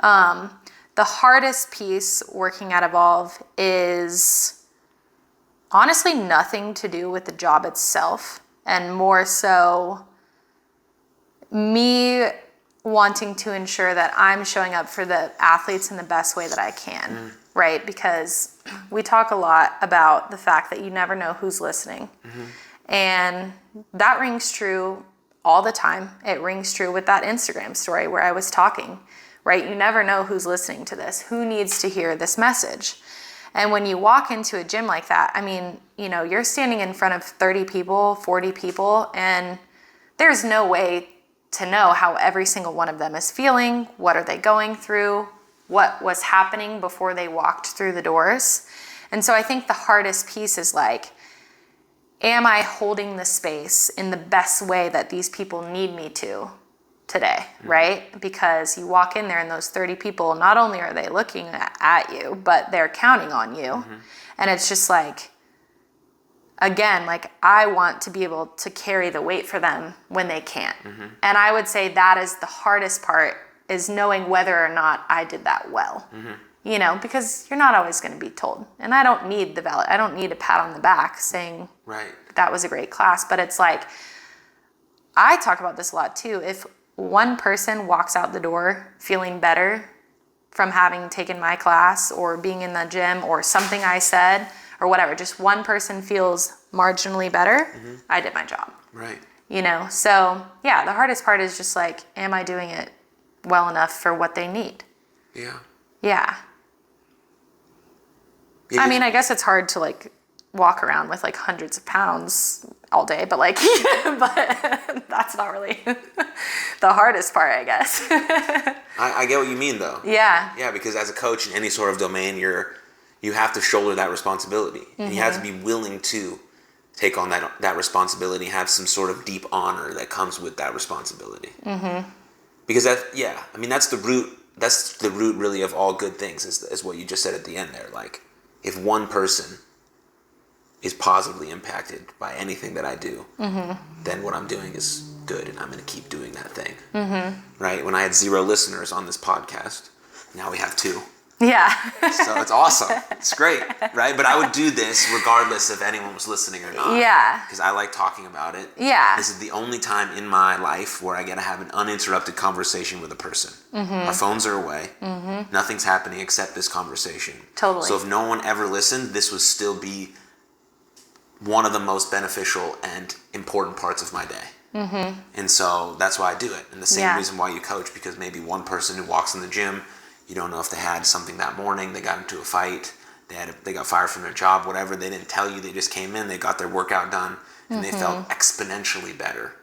The hardest piece working at Evolve is honestly nothing to do with the job itself, and more so me wanting to ensure that I'm showing up for the athletes in the best way that I can, right? Because we talk a lot about the fact that you never know who's listening. And that rings true all the time. It rings true with that Instagram story where I was talking, right? You never know who's listening to this, who needs to hear this message. And when you walk into a gym like that, I mean, you're standing in front of 30 people, 40 people, and there's no way to know how every single one of them is feeling, what are they going through, what was happening before they walked through the doors. And so I think the hardest piece is like, am I holding the space in the best way that these people need me to today, right? Because you walk in there and those 30 people, not only are they looking at you, but they're counting on you. And it's just like, again, like I want to be able to carry the weight for them when they can't. And I would say that is the hardest part, is knowing whether or not I did that well. Because you're not always going to be told. And I don't need I don't need a pat on the back saying that was a great class. But it's like, I talk about this a lot too. If one person walks out the door feeling better from having taken my class or being in the gym or something I said, or whatever, just one person feels marginally better, I did my job. Right. So yeah, the hardest part is just like, am I doing it well enough for what they need? Yeah. I mean, I guess it's hard to like walk around with like hundreds of pounds all day, but like, but that's not really the hardest part, I guess. I get what you mean though. Yeah, because as a coach in any sort of domain, you have to shoulder that responsibility. And you have to be willing to take on that responsibility, have some sort of deep honor that comes with that responsibility. Because that's the root really of all good things, is what you just said at the end there. Like, if one person is positively impacted by anything that I do, then what I'm doing is good, and I'm going to keep doing that thing. Right? When I had 0 listeners on this podcast, now we have 2. Yeah. So it's awesome. It's great, right? But I would do this regardless if anyone was listening or not. Yeah. Because I like talking about it. Yeah. This is the only time in my life where I get to have an uninterrupted conversation with a person. Our phones are away. Nothing's happening except this conversation. Totally. So if no one ever listened, this would still be one of the most beneficial and important parts of my day. And so that's why I do it. And the same reason why you coach, because maybe one person who walks in the gym, you don't know if they had something that morning, they got into a fight, they got fired from their job, whatever. They didn't tell you, they just came in, they got their workout done, and they felt exponentially better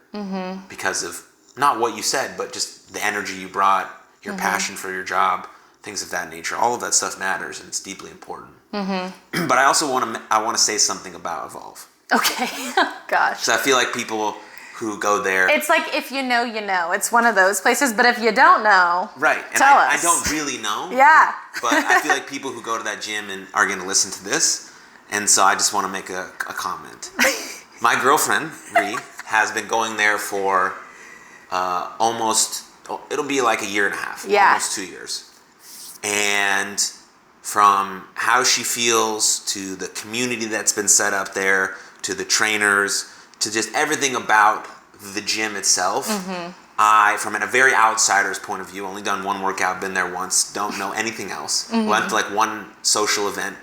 because of not what you said, but just the energy you brought, your passion for your job, things of that nature. All of that stuff matters, and it's deeply important. Mm-hmm. But I also want to say something about Evolve. Okay. Gosh. So I feel like people who go there, it's like, if you know, you know. It's one of those places. But if you don't know, right? And tell us. I don't really know. Yeah. But I feel like people who go to that gym and are going to listen to this, and so I just want to make a comment. My girlfriend Ree has been going there for it'll be like a year and a half, almost 2 years. And from how she feels to the community that's been set up there, to the trainers, to just everything about the gym itself, I, from a very outsider's point of view, only done one workout, been there once, don't know anything else. Went to like one social event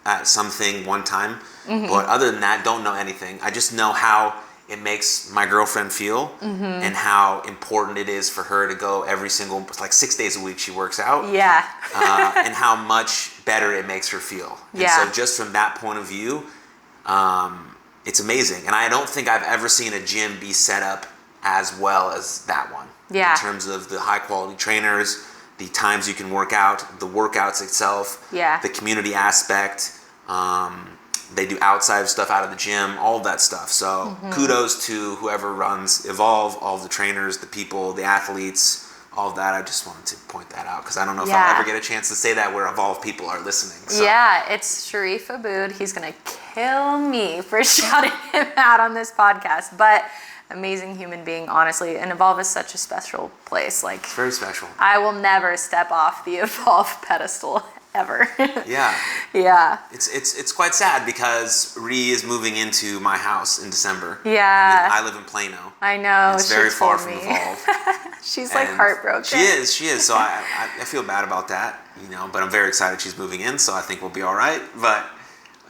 at something one time, but other than that, don't know anything. I just know how it makes my girlfriend feel, and how important it is for her to go every single, like 6 days a week she works out. Yeah. And how much better it makes her feel. And so just from that point of view, it's amazing. And I don't think I've ever seen a gym be set up as well as that one. Yeah. In terms of the high quality trainers, the times you can work out, the workouts itself, the community aspect. They do outside stuff out of the gym, all of that stuff. So kudos to whoever runs Evolve, all the trainers, the people, the athletes, all of that. I just wanted to point that out because I don't know if I'll ever get a chance to say that where Evolve people are listening. So. Yeah, it's Sharif Abood. He's going to kill me for shouting him out on this podcast. But amazing human being, honestly. And Evolve is such a special place. Like, it's very special. I will never step off the Evolve pedestal ever. Yeah. Yeah. It's quite sad because Ree is moving into my house in December. Yeah. I live in Plano. I know. It's very far from Evolve. She's like heartbroken. She is. So I feel bad about that, but I'm very excited she's moving in, so I think we'll be all right. But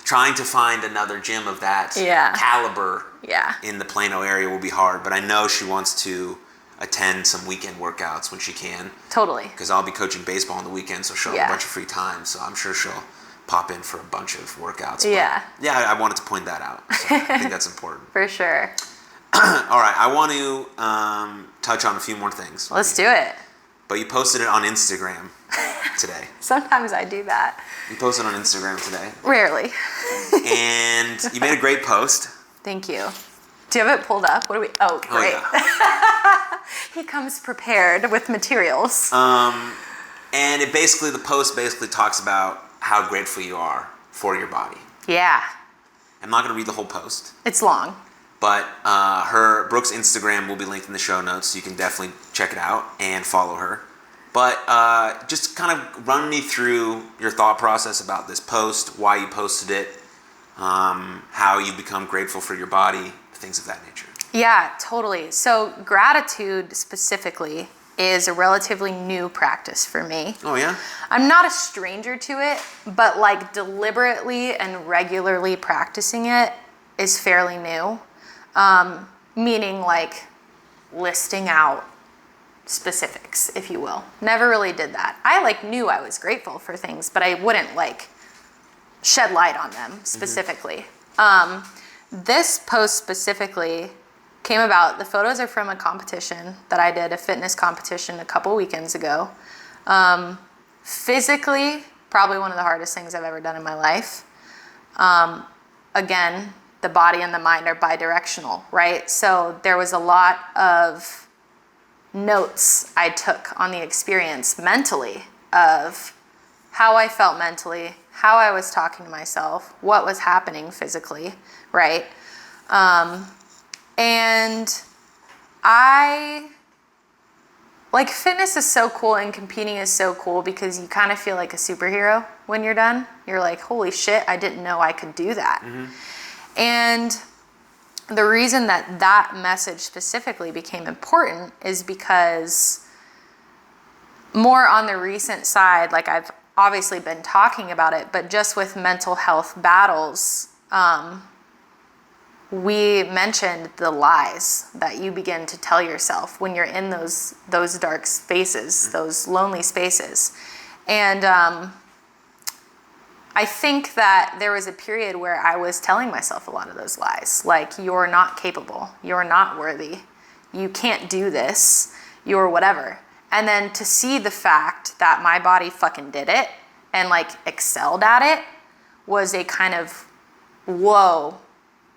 trying to find another gym of that caliber in the Plano area will be hard. But I know she wants to attend some weekend workouts when she can. Totally. Because I'll be coaching baseball on the weekend, so she'll have a bunch of free time. So I'm sure she'll pop in for a bunch of workouts. But I wanted to point that out. So I think that's important. For sure. All right, I want to touch on a few more things. Let's do it. But you posted it on Instagram today. Sometimes I do that. You posted on Instagram today. Rarely. And you made a great post. Thank you. Do you have it pulled up? What do we? Oh, great. Oh, yeah. He comes prepared with materials. And the post basically talks about how grateful you are for your body. Yeah. I'm not going to read the whole post. It's long. But Brooke's Instagram will be linked in the show notes, so you can definitely check it out and follow her. But just kind of run me through your thought process about this post, why you posted it, how you become grateful for your body, things of that nature. Yeah, totally. So gratitude specifically is a relatively new practice for me. Oh, yeah? I'm not a stranger to it, but like deliberately and regularly practicing it is fairly new. Meaning like listing out specifics, if you will. Never really did that. I knew I was grateful for things, but I wouldn't shed light on them specifically. This post specifically came about, the photos are from a competition that I did, a fitness competition a couple weekends ago. Physically, probably one of the hardest things I've ever done in my life. Again, the body and the mind are bidirectional, right? So there was a lot of notes I took on the experience mentally of how I felt mentally, how I was talking to myself, what was happening physically, right? And fitness is so cool and competing is so cool because you kind of feel like a superhero when you're done. You're like, holy shit, I didn't know I could do that. Mm-hmm. And the reason that message specifically became important is because more on the recent side, I've obviously been talking about it, but just with mental health battles, we mentioned the lies that you begin to tell yourself when you're in those dark spaces, those lonely spaces. And I think that there was a period where I was telling myself a lot of those lies, like, you're not capable, you're not worthy, you can't do this, you're whatever. And then to see the fact that my body fucking did it and like excelled at it was a kind of whoa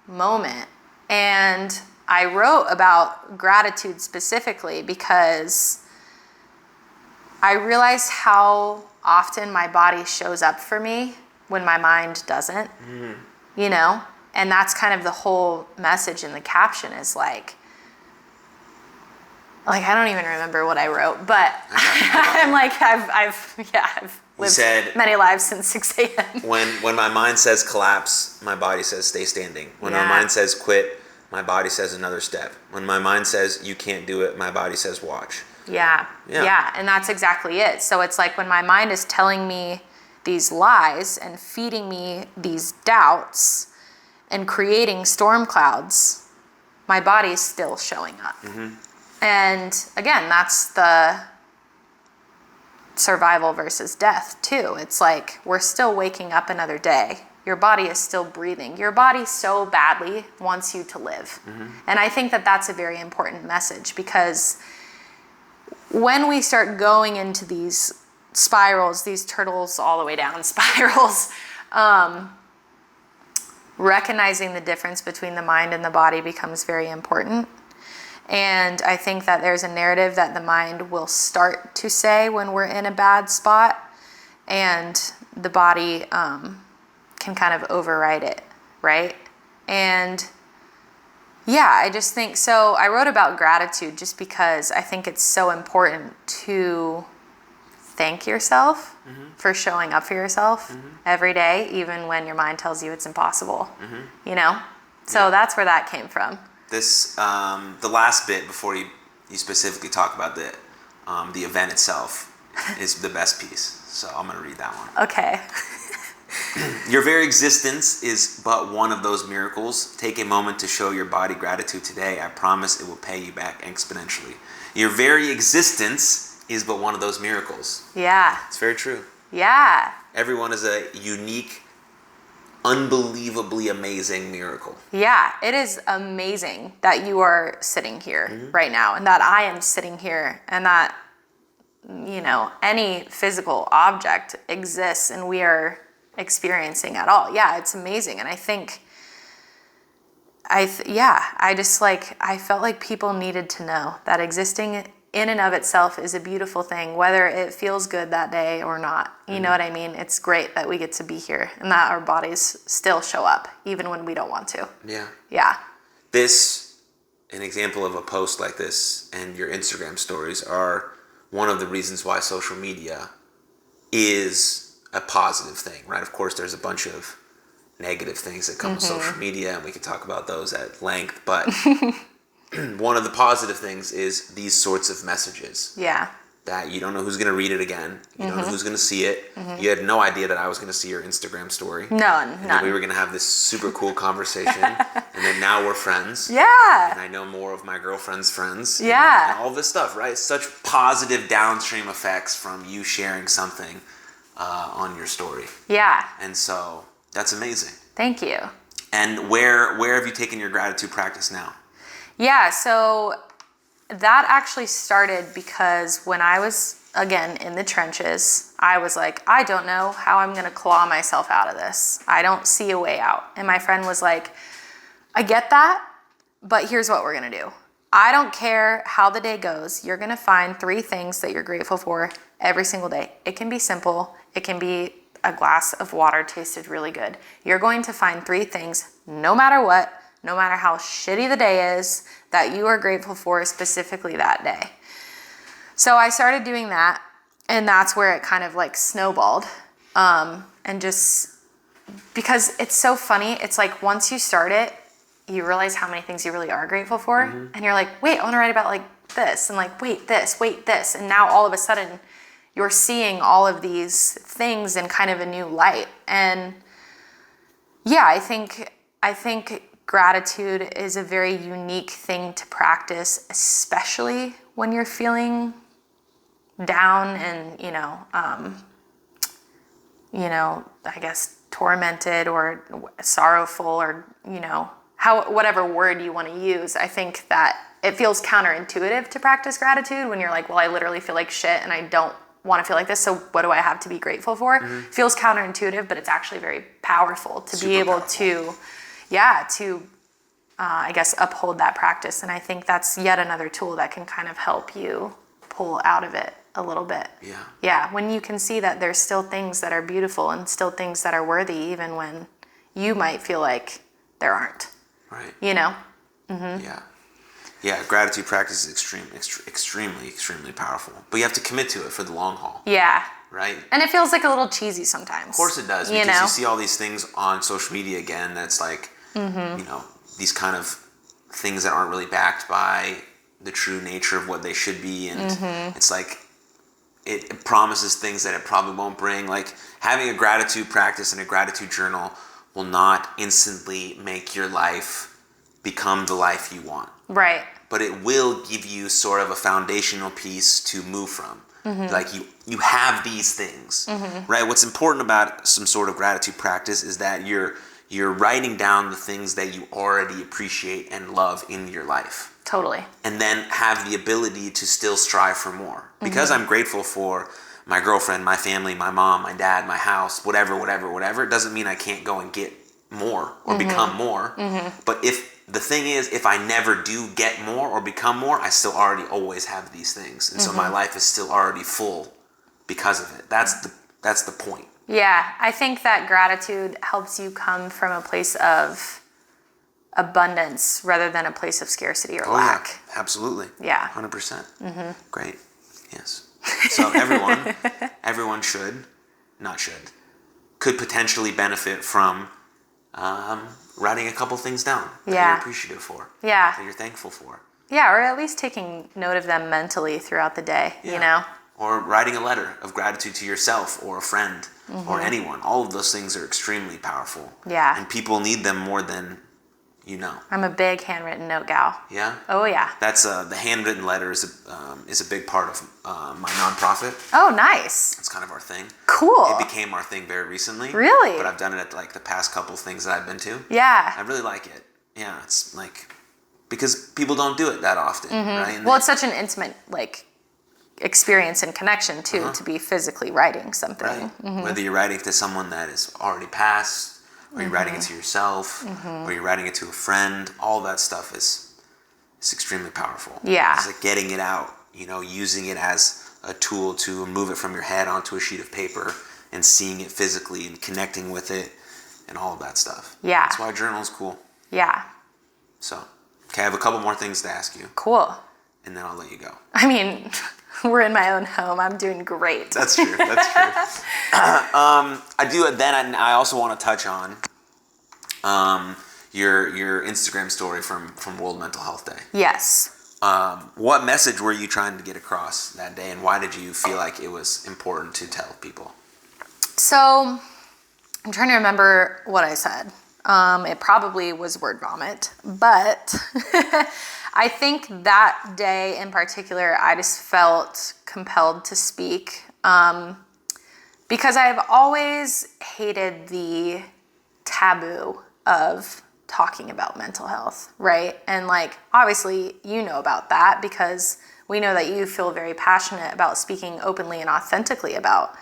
moment. And I wrote about gratitude specifically because I realized how often my body shows up for me when my mind doesn't, you know? And that's kind of the whole message in the caption is like I don't even remember what I wrote, but I'm like, I've lived many lives since 6 a.m. When my mind says collapse, my body says stay standing. When my mind says quit, my body says another step. When my mind says you can't do it, my body says watch. Yeah. And that's exactly it. So it's like when my mind is telling me these lies and feeding me these doubts and creating storm clouds, my body's still showing up. And again, that's the survival versus death too. It's like we're still waking up another day. Your body is still breathing. Your body so badly wants you to live. And I think that that's a very important message, because when we start going into these spirals, these turtles all the way down spirals, recognizing the difference between the mind and the body becomes very important. And I think that there's a narrative that the mind will start to say when we're in a bad spot, and the body can kind of override it, right? And yeah, I just think, so I wrote about gratitude just because I think it's so important to thank yourself for showing up for yourself every day, even when your mind tells you it's impossible, you know? So that's where that came from. This, the last bit before you specifically talk about the event itself is the best piece. So I'm going to read that one. Okay. Your very existence is but one of those miracles. Take a moment to show your body gratitude today. I promise it will pay you back exponentially. Your very existence is but one of those miracles. Yeah. It's very true. Yeah. Everyone is a unique, unbelievably amazing miracle. Yeah, it is amazing that you are sitting here right now, and that I am sitting here, and that, you know, any physical object exists and we are experiencing at all. Yeah, it's amazing. And I think I felt like people needed to know that existing in and of itself is a beautiful thing, whether it feels good that day or not. You know what I mean? It's great that we get to be here and that our bodies still show up even when we don't want to. Yeah. Yeah. An example of a post like this and your Instagram stories are one of the reasons why social media is a positive thing, right? Of course, there's a bunch of negative things that come with social media, and we can talk about those at length, but one of the positive things is these sorts of messages. Yeah. That you don't know who's going to read it again. You don't know who's going to see it. You had no idea that I was going to see your Instagram story. None. We were going to have this super cool conversation. And then now we're friends. Yeah. And I know more of my girlfriend's friends. Yeah. And all this stuff, right? Such positive downstream effects from you sharing something on your story. Yeah. And so that's amazing. Thank you. And where have you taken your gratitude practice now? Yeah, so that actually started because when I was, again, in the trenches, I was like, I don't know how I'm going to claw myself out of this. I don't see a way out. And my friend was like, I get that, but here's what we're going to do. I don't care how the day goes. You're going to find 3 things that you're grateful for every single day. It can be simple. It can be a glass of water tasted really good. You're going to find 3 things, no matter what, no matter how shitty the day is, that you are grateful for specifically that day. So I started doing that, and that's where it kind of like snowballed. And just because it's so funny, it's like once you start it, you realize how many things you really are grateful for. And you're like, wait, I want to write about like this, and like, wait, this. And now all of a sudden you're seeing all of these things in kind of a new light. And yeah, I think gratitude is a very unique thing to practice, especially when you're feeling down and, I guess tormented or sorrowful or, whatever word you want to use. I think that it feels counterintuitive to practice gratitude when you're like, well, I literally feel like shit and I don't want to feel like this, so what do I have to be grateful for? It feels counterintuitive, but it's actually very powerful to be able to, I guess, uphold that practice. And I think that's yet another tool that can kind of help you pull out of it a little bit. Yeah, when you can see that there's still things that are beautiful and still things that are worthy, even when you might feel like there aren't. Right. You know? Yeah, gratitude practice is extremely powerful. But you have to commit to it for the long haul. Yeah. Right? And it feels like a little cheesy sometimes. Of course it does, because you see all these things on social media again that's like, these kind of things that aren't really backed by the true nature of what they should be. And it's like, it promises things that it probably won't bring. Like having a gratitude practice and a gratitude journal will not instantly make your life become the life you want. Right. But it will give you sort of a foundational piece to move from. Like you have these things, right? What's important about some sort of gratitude practice is that you're writing down the things that you already appreciate and love in your life. Totally. And then have the ability to still strive for more. Because I'm grateful for my girlfriend, my family, my mom, my dad, my house, whatever, it doesn't mean I can't go and get more or become more. But the thing is, if I never do get more or become more, I still already always have these things. And so my life is still already full because of it. That's the point. Yeah, I think that gratitude helps you come from a place of abundance rather than a place of scarcity or lack. Yeah, absolutely. Yeah. 100%. Great. Yes. So everyone could potentially benefit from writing a couple things down that you're appreciative for. Yeah. That you're thankful for. Yeah, or at least taking note of them mentally throughout the day, you know? Or writing a letter of gratitude to yourself or a friend or anyone. All of those things are extremely powerful. Yeah. And people need them more than you know. I'm a big handwritten note gal. Yeah? Oh, yeah. That's the handwritten letter is a big part of my nonprofit. Oh, nice. It's kind of our thing. Cool. It became our thing very recently. Really? But I've done it at like the past couple things that I've been to. Yeah. I really like it. Yeah, it's like, because people don't do it that often, right? And well, it's such an intimate, like, experience and connection, too, to be physically writing something. Right. Whether you're writing to someone that is already passed, or you're writing it to yourself, or you're writing it to a friend, all that stuff is extremely powerful. Yeah. It's like getting it out, using it as a tool to move it from your head onto a sheet of paper and seeing it physically and connecting with it and all of that stuff. Yeah. That's why a journal is cool. Yeah. So, okay, I have a couple more things to ask you. Cool. And then I'll let you go. I mean, we're in my own home. I'm doing great. That's true. I also want to touch on your Instagram story from World Mental Health Day. Yes. What message were you trying to get across that day, and why did you feel like it was important to tell people? So, I'm trying to remember what I said. It probably was word vomit, but I think that day in particular, I just felt compelled to speak because I've always hated the taboo of talking about mental health, right? And like, obviously, you know about that because we know that you feel very passionate about speaking openly and authentically about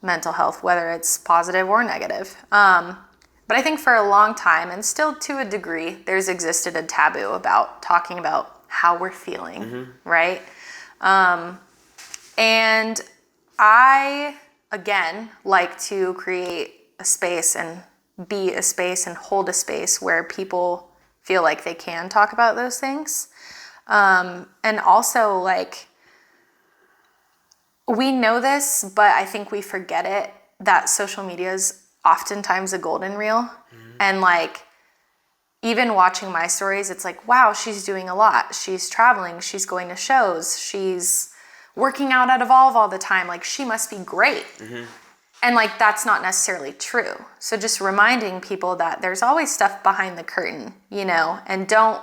mental health, whether it's positive or negative. But I think for a long time, and still to a degree, there's existed a taboo about talking about how we're feeling, right? And I, again, like to create a space and be a space and hold a space where people feel like they can talk about those things. And also, like, we know this, but I think we forget it, that social media is oftentimes a golden reel. And like, even watching my stories, it's like, wow, she's doing a lot. She's traveling, she's going to shows, she's working out at Evolve all the time. Like, she must be great. And like, that's not necessarily true. So just reminding people that there's always stuff behind the curtain, and don't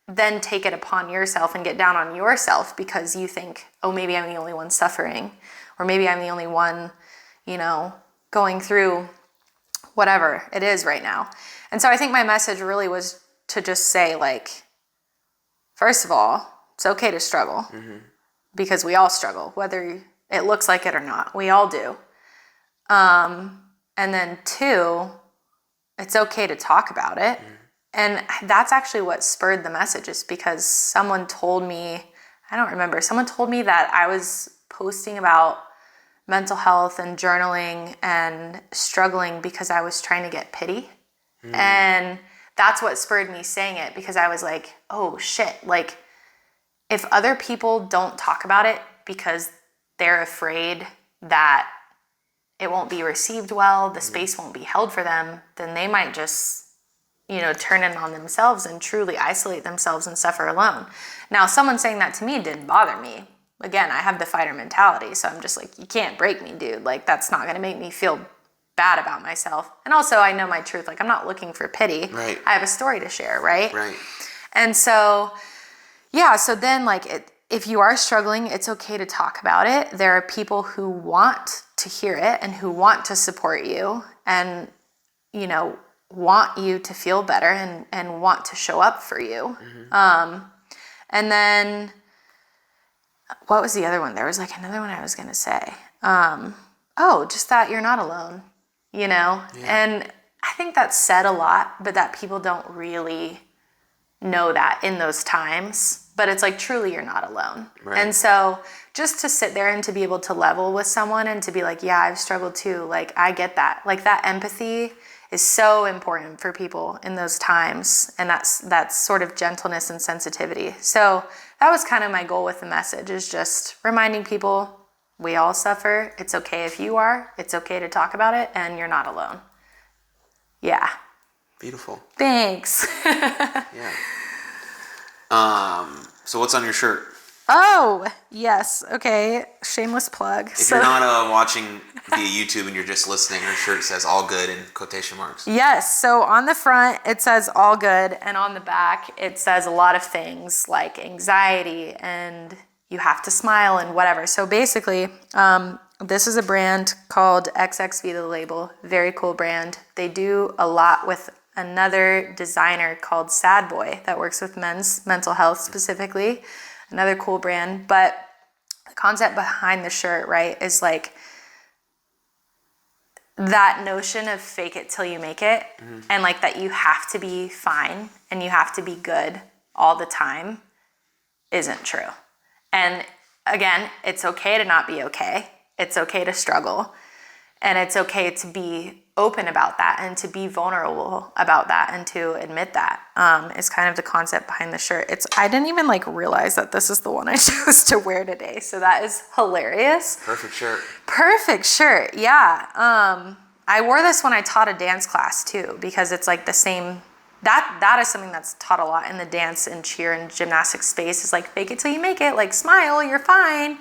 then take it upon yourself and get down on yourself because you think, oh, maybe I'm the only one suffering, or maybe I'm the only one, going through whatever it is right now. And so I think my message really was to just say, like, first of all, it's okay to struggle because we all struggle, whether it looks like it or not. We all do. And then 2, it's okay to talk about it. And that's actually what spurred the message, is because someone told me, I don't remember, someone told me that I was posting about mental health and journaling and struggling because I was trying to get pity. And that's what spurred me saying it, because I was like, oh shit, like if other people don't talk about it because they're afraid that it won't be received well, the space won't be held for them, then they might just, turn in on themselves and truly isolate themselves and suffer alone. Now, someone saying that to me didn't bother me. Again, I have the fighter mentality, so I'm just like, you can't break me, dude. Like, that's not going to make me feel bad about myself. And also, I know my truth. Like, I'm not looking for pity. Right. I have a story to share, right? Right. And so, yeah, so then, like, if you are struggling, it's okay to talk about it. There are people who want to hear it and who want to support you and, want you to feel better and want to show up for you. And then, what was the other one? There was like another one I was going to say. Just that you're not alone, Yeah. And I think that's said a lot, but that people don't really know that in those times. But it's like, truly, you're not alone. Right. And so just to sit there and to be able to level with someone and to be like, yeah, I've struggled too. Like, I get that. Like, that empathy is so important for people in those times. And that's sort of gentleness and sensitivity. So that was kind of my goal with the message, is just reminding people we all suffer. It's okay if you are. It's okay to talk about it, and you're not alone. Yeah. Beautiful. Thanks. Yeah. So what's on your shirt? Oh, yes. Okay. Shameless plug. If you're not watching via YouTube and you're just listening, her shirt says "all good" in quotation marks. Yes. So on the front, it says "all good." And on the back, it says a lot of things like anxiety and you have to smile and whatever. So basically, this is a brand called XXV, the label. Very cool brand. They do a lot with another designer called Sad Boy that works with men's mental health specifically. Another cool brand. But the concept behind the shirt, right, is like that notion of fake it till you make it, and like that you have to be fine and you have to be good all the time isn't true. And again, it's okay to not be okay. It's okay to struggle. And it's okay to be open about that and to be vulnerable about that and to admit that. Is kind of the concept behind the shirt. I didn't even like realize that this is the one I chose to wear today. So that is hilarious. Perfect shirt. Perfect shirt. Yeah. I wore this when I taught a dance class too, because it's like the same. That is something that's taught a lot in the dance and cheer and gymnastics space, is like fake it till you make it, like smile, you're fine.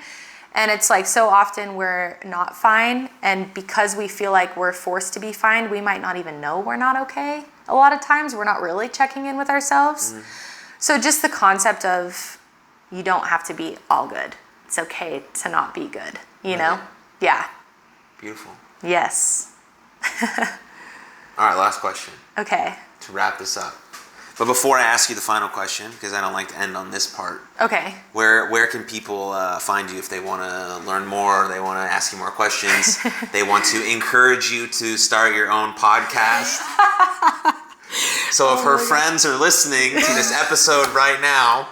And it's like so often we're not fine. And because we feel like we're forced to be fine, we might not even know we're not okay. A lot of times we're not really checking in with ourselves. So just the concept of you don't have to be all good. It's okay to not be good, you know? Yeah. Beautiful. Yes. All right, last question. Okay. To wrap this up. But before I ask you the final question, because I don't like to end on this part, Okay. where can people find you if they want to learn more, or they want to ask you more questions, they want to encourage you to start your own podcast? So if her friends are listening to this episode right now,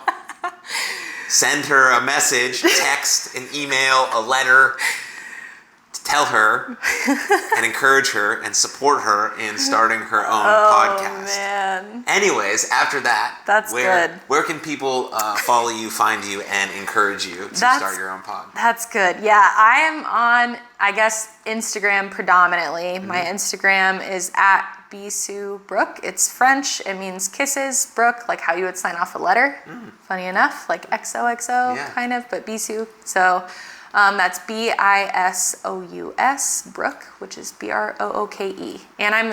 send her a message, text, an email, a letter, to tell her and encourage her and support her in starting her own podcast. Man. Anyways, after that, That's good. Where can people follow you, find you, and encourage you to start your own pod? That's good. Yeah, I am on, I guess, Instagram predominantly. My Instagram is at Bisou Brooke. It's French. It means kisses. Brooke, like how you would sign off a letter. Funny enough, like XOXO kind of, but Bisou. So that's BISOUS Brooke, which is BROOKE. And I'm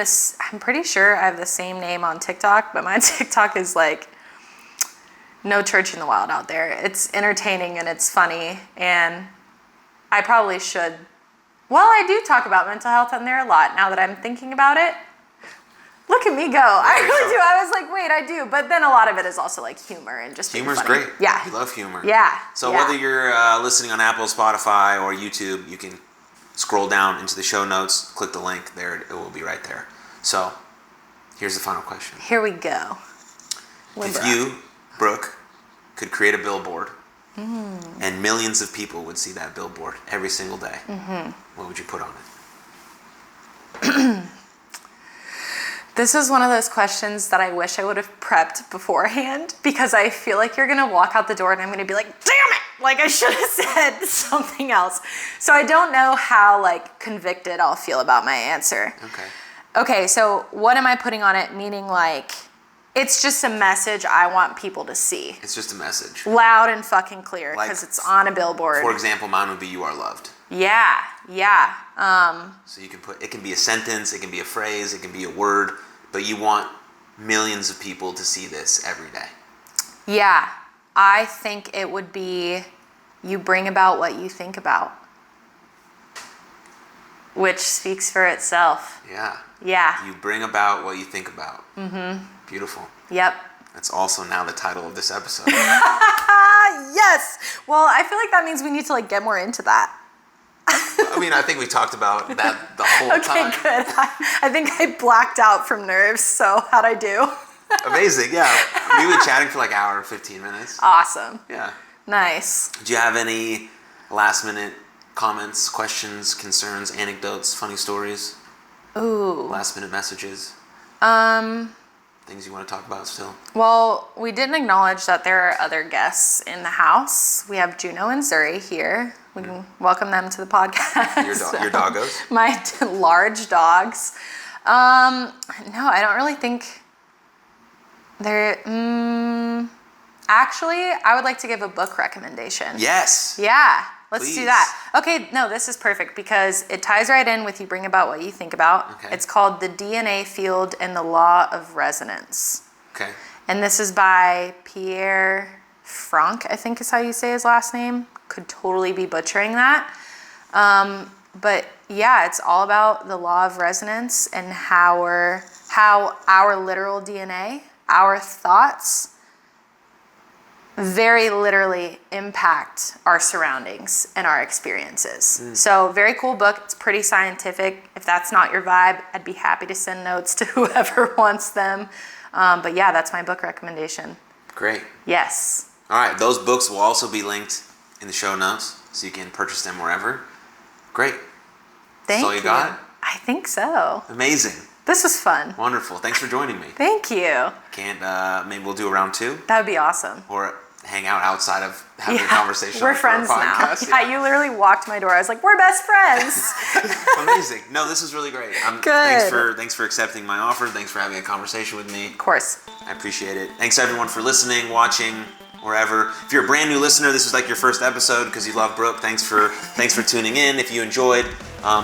pretty sure I have the same name on TikTok, but my TikTok is like no church in the wild out there. It's entertaining and it's funny, and I probably should. Well, I do talk about mental health on there a lot now that I'm thinking about it. Look at me go. I really do. I was like, wait, I do. But then a lot of it is also like humor and just Humor's funny. great. Yeah. We love humor. Yeah. So yeah. whether you're listening on Apple, Spotify, or YouTube, you can scroll down into the show notes, click the link there, it will be right there. So here's the final question. Here we go. If you, Brooke, could create a billboard and millions of people would see that billboard every single day, what would you put on it? This is one of those questions that I wish I would have prepped beforehand, because I feel like you're gonna walk out the door and I'm gonna be like, damn it, like I should have said something else. So I don't know how like convicted I'll feel about my answer. Okay, so what am I putting on it? Meaning like, it's just a message I want people to see. It's just a message. Loud and fucking clear, because Like, it's on a billboard. For example, mine would be "You are loved." Yeah. So you can put, it can be a sentence, it can be a phrase, it can be a word, but you want millions of people to see this every day. Yeah, I think it would be, you bring about what you think about, which speaks for itself. Yeah. Yeah. You bring about what you think about. Beautiful. Yep. That's also now the title of this episode. Yes. Well, I feel like that means we need to like get more into that. I mean, I think we talked about that the whole time. Okay, good. I think I blacked out from nerves, so how'd I do? Amazing, yeah. We were chatting for like an hour and 15 minutes. Awesome. Yeah. Nice. Do you have any last minute comments, questions, concerns, anecdotes, funny stories? Ooh. Last minute messages? Things you want to talk about still? Well, we didn't acknowledge that there are other guests in the house. We have Juno and Zuri here. We can welcome them to the podcast. Your doggos? My large dogs. No, I don't really think they're... Actually, I would like to give a book recommendation. Yes. Yeah, let's Please. do that. Okay, no, this is perfect because it ties right in with you bring about what you think about. Okay. It's called The DNA Field and the Law of Resonance. Okay. And this is by Pierre Franck, I think is how you say his last name. Could totally be butchering that. But yeah, it's all about the law of resonance and how our literal DNA, our thoughts, very literally impact our surroundings and our experiences. So very cool book. It's pretty scientific. If that's not your vibe, I'd be happy to send notes to whoever wants them. But yeah, that's my book recommendation. Great. Yes. All right, those books will also be linked in the show notes, so you can purchase them wherever. Great. Thank That's all you got? I think so. Amazing. This was fun. Wonderful. Thanks for joining me. Thank you. Maybe we'll do a round 2, That would be awesome. or hang out outside of having a conversation. We're for friends a podcast. now. Yeah, you literally walked my door. I was like, we're best friends. Amazing. No, this is really great. Good. Thanks for accepting my offer. Thanks for having a conversation with me. Of course. I appreciate it. Thanks everyone for listening, watching, wherever. If you're a brand new listener, this is like your first episode because you love Brooke. Thanks for tuning in. If you enjoyed,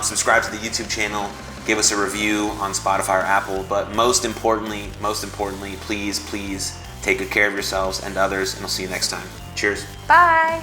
subscribe to the YouTube channel. Give us a review on Spotify or Apple. But most importantly, please take good care of yourselves and others. And I'll see you next time. Cheers. Bye.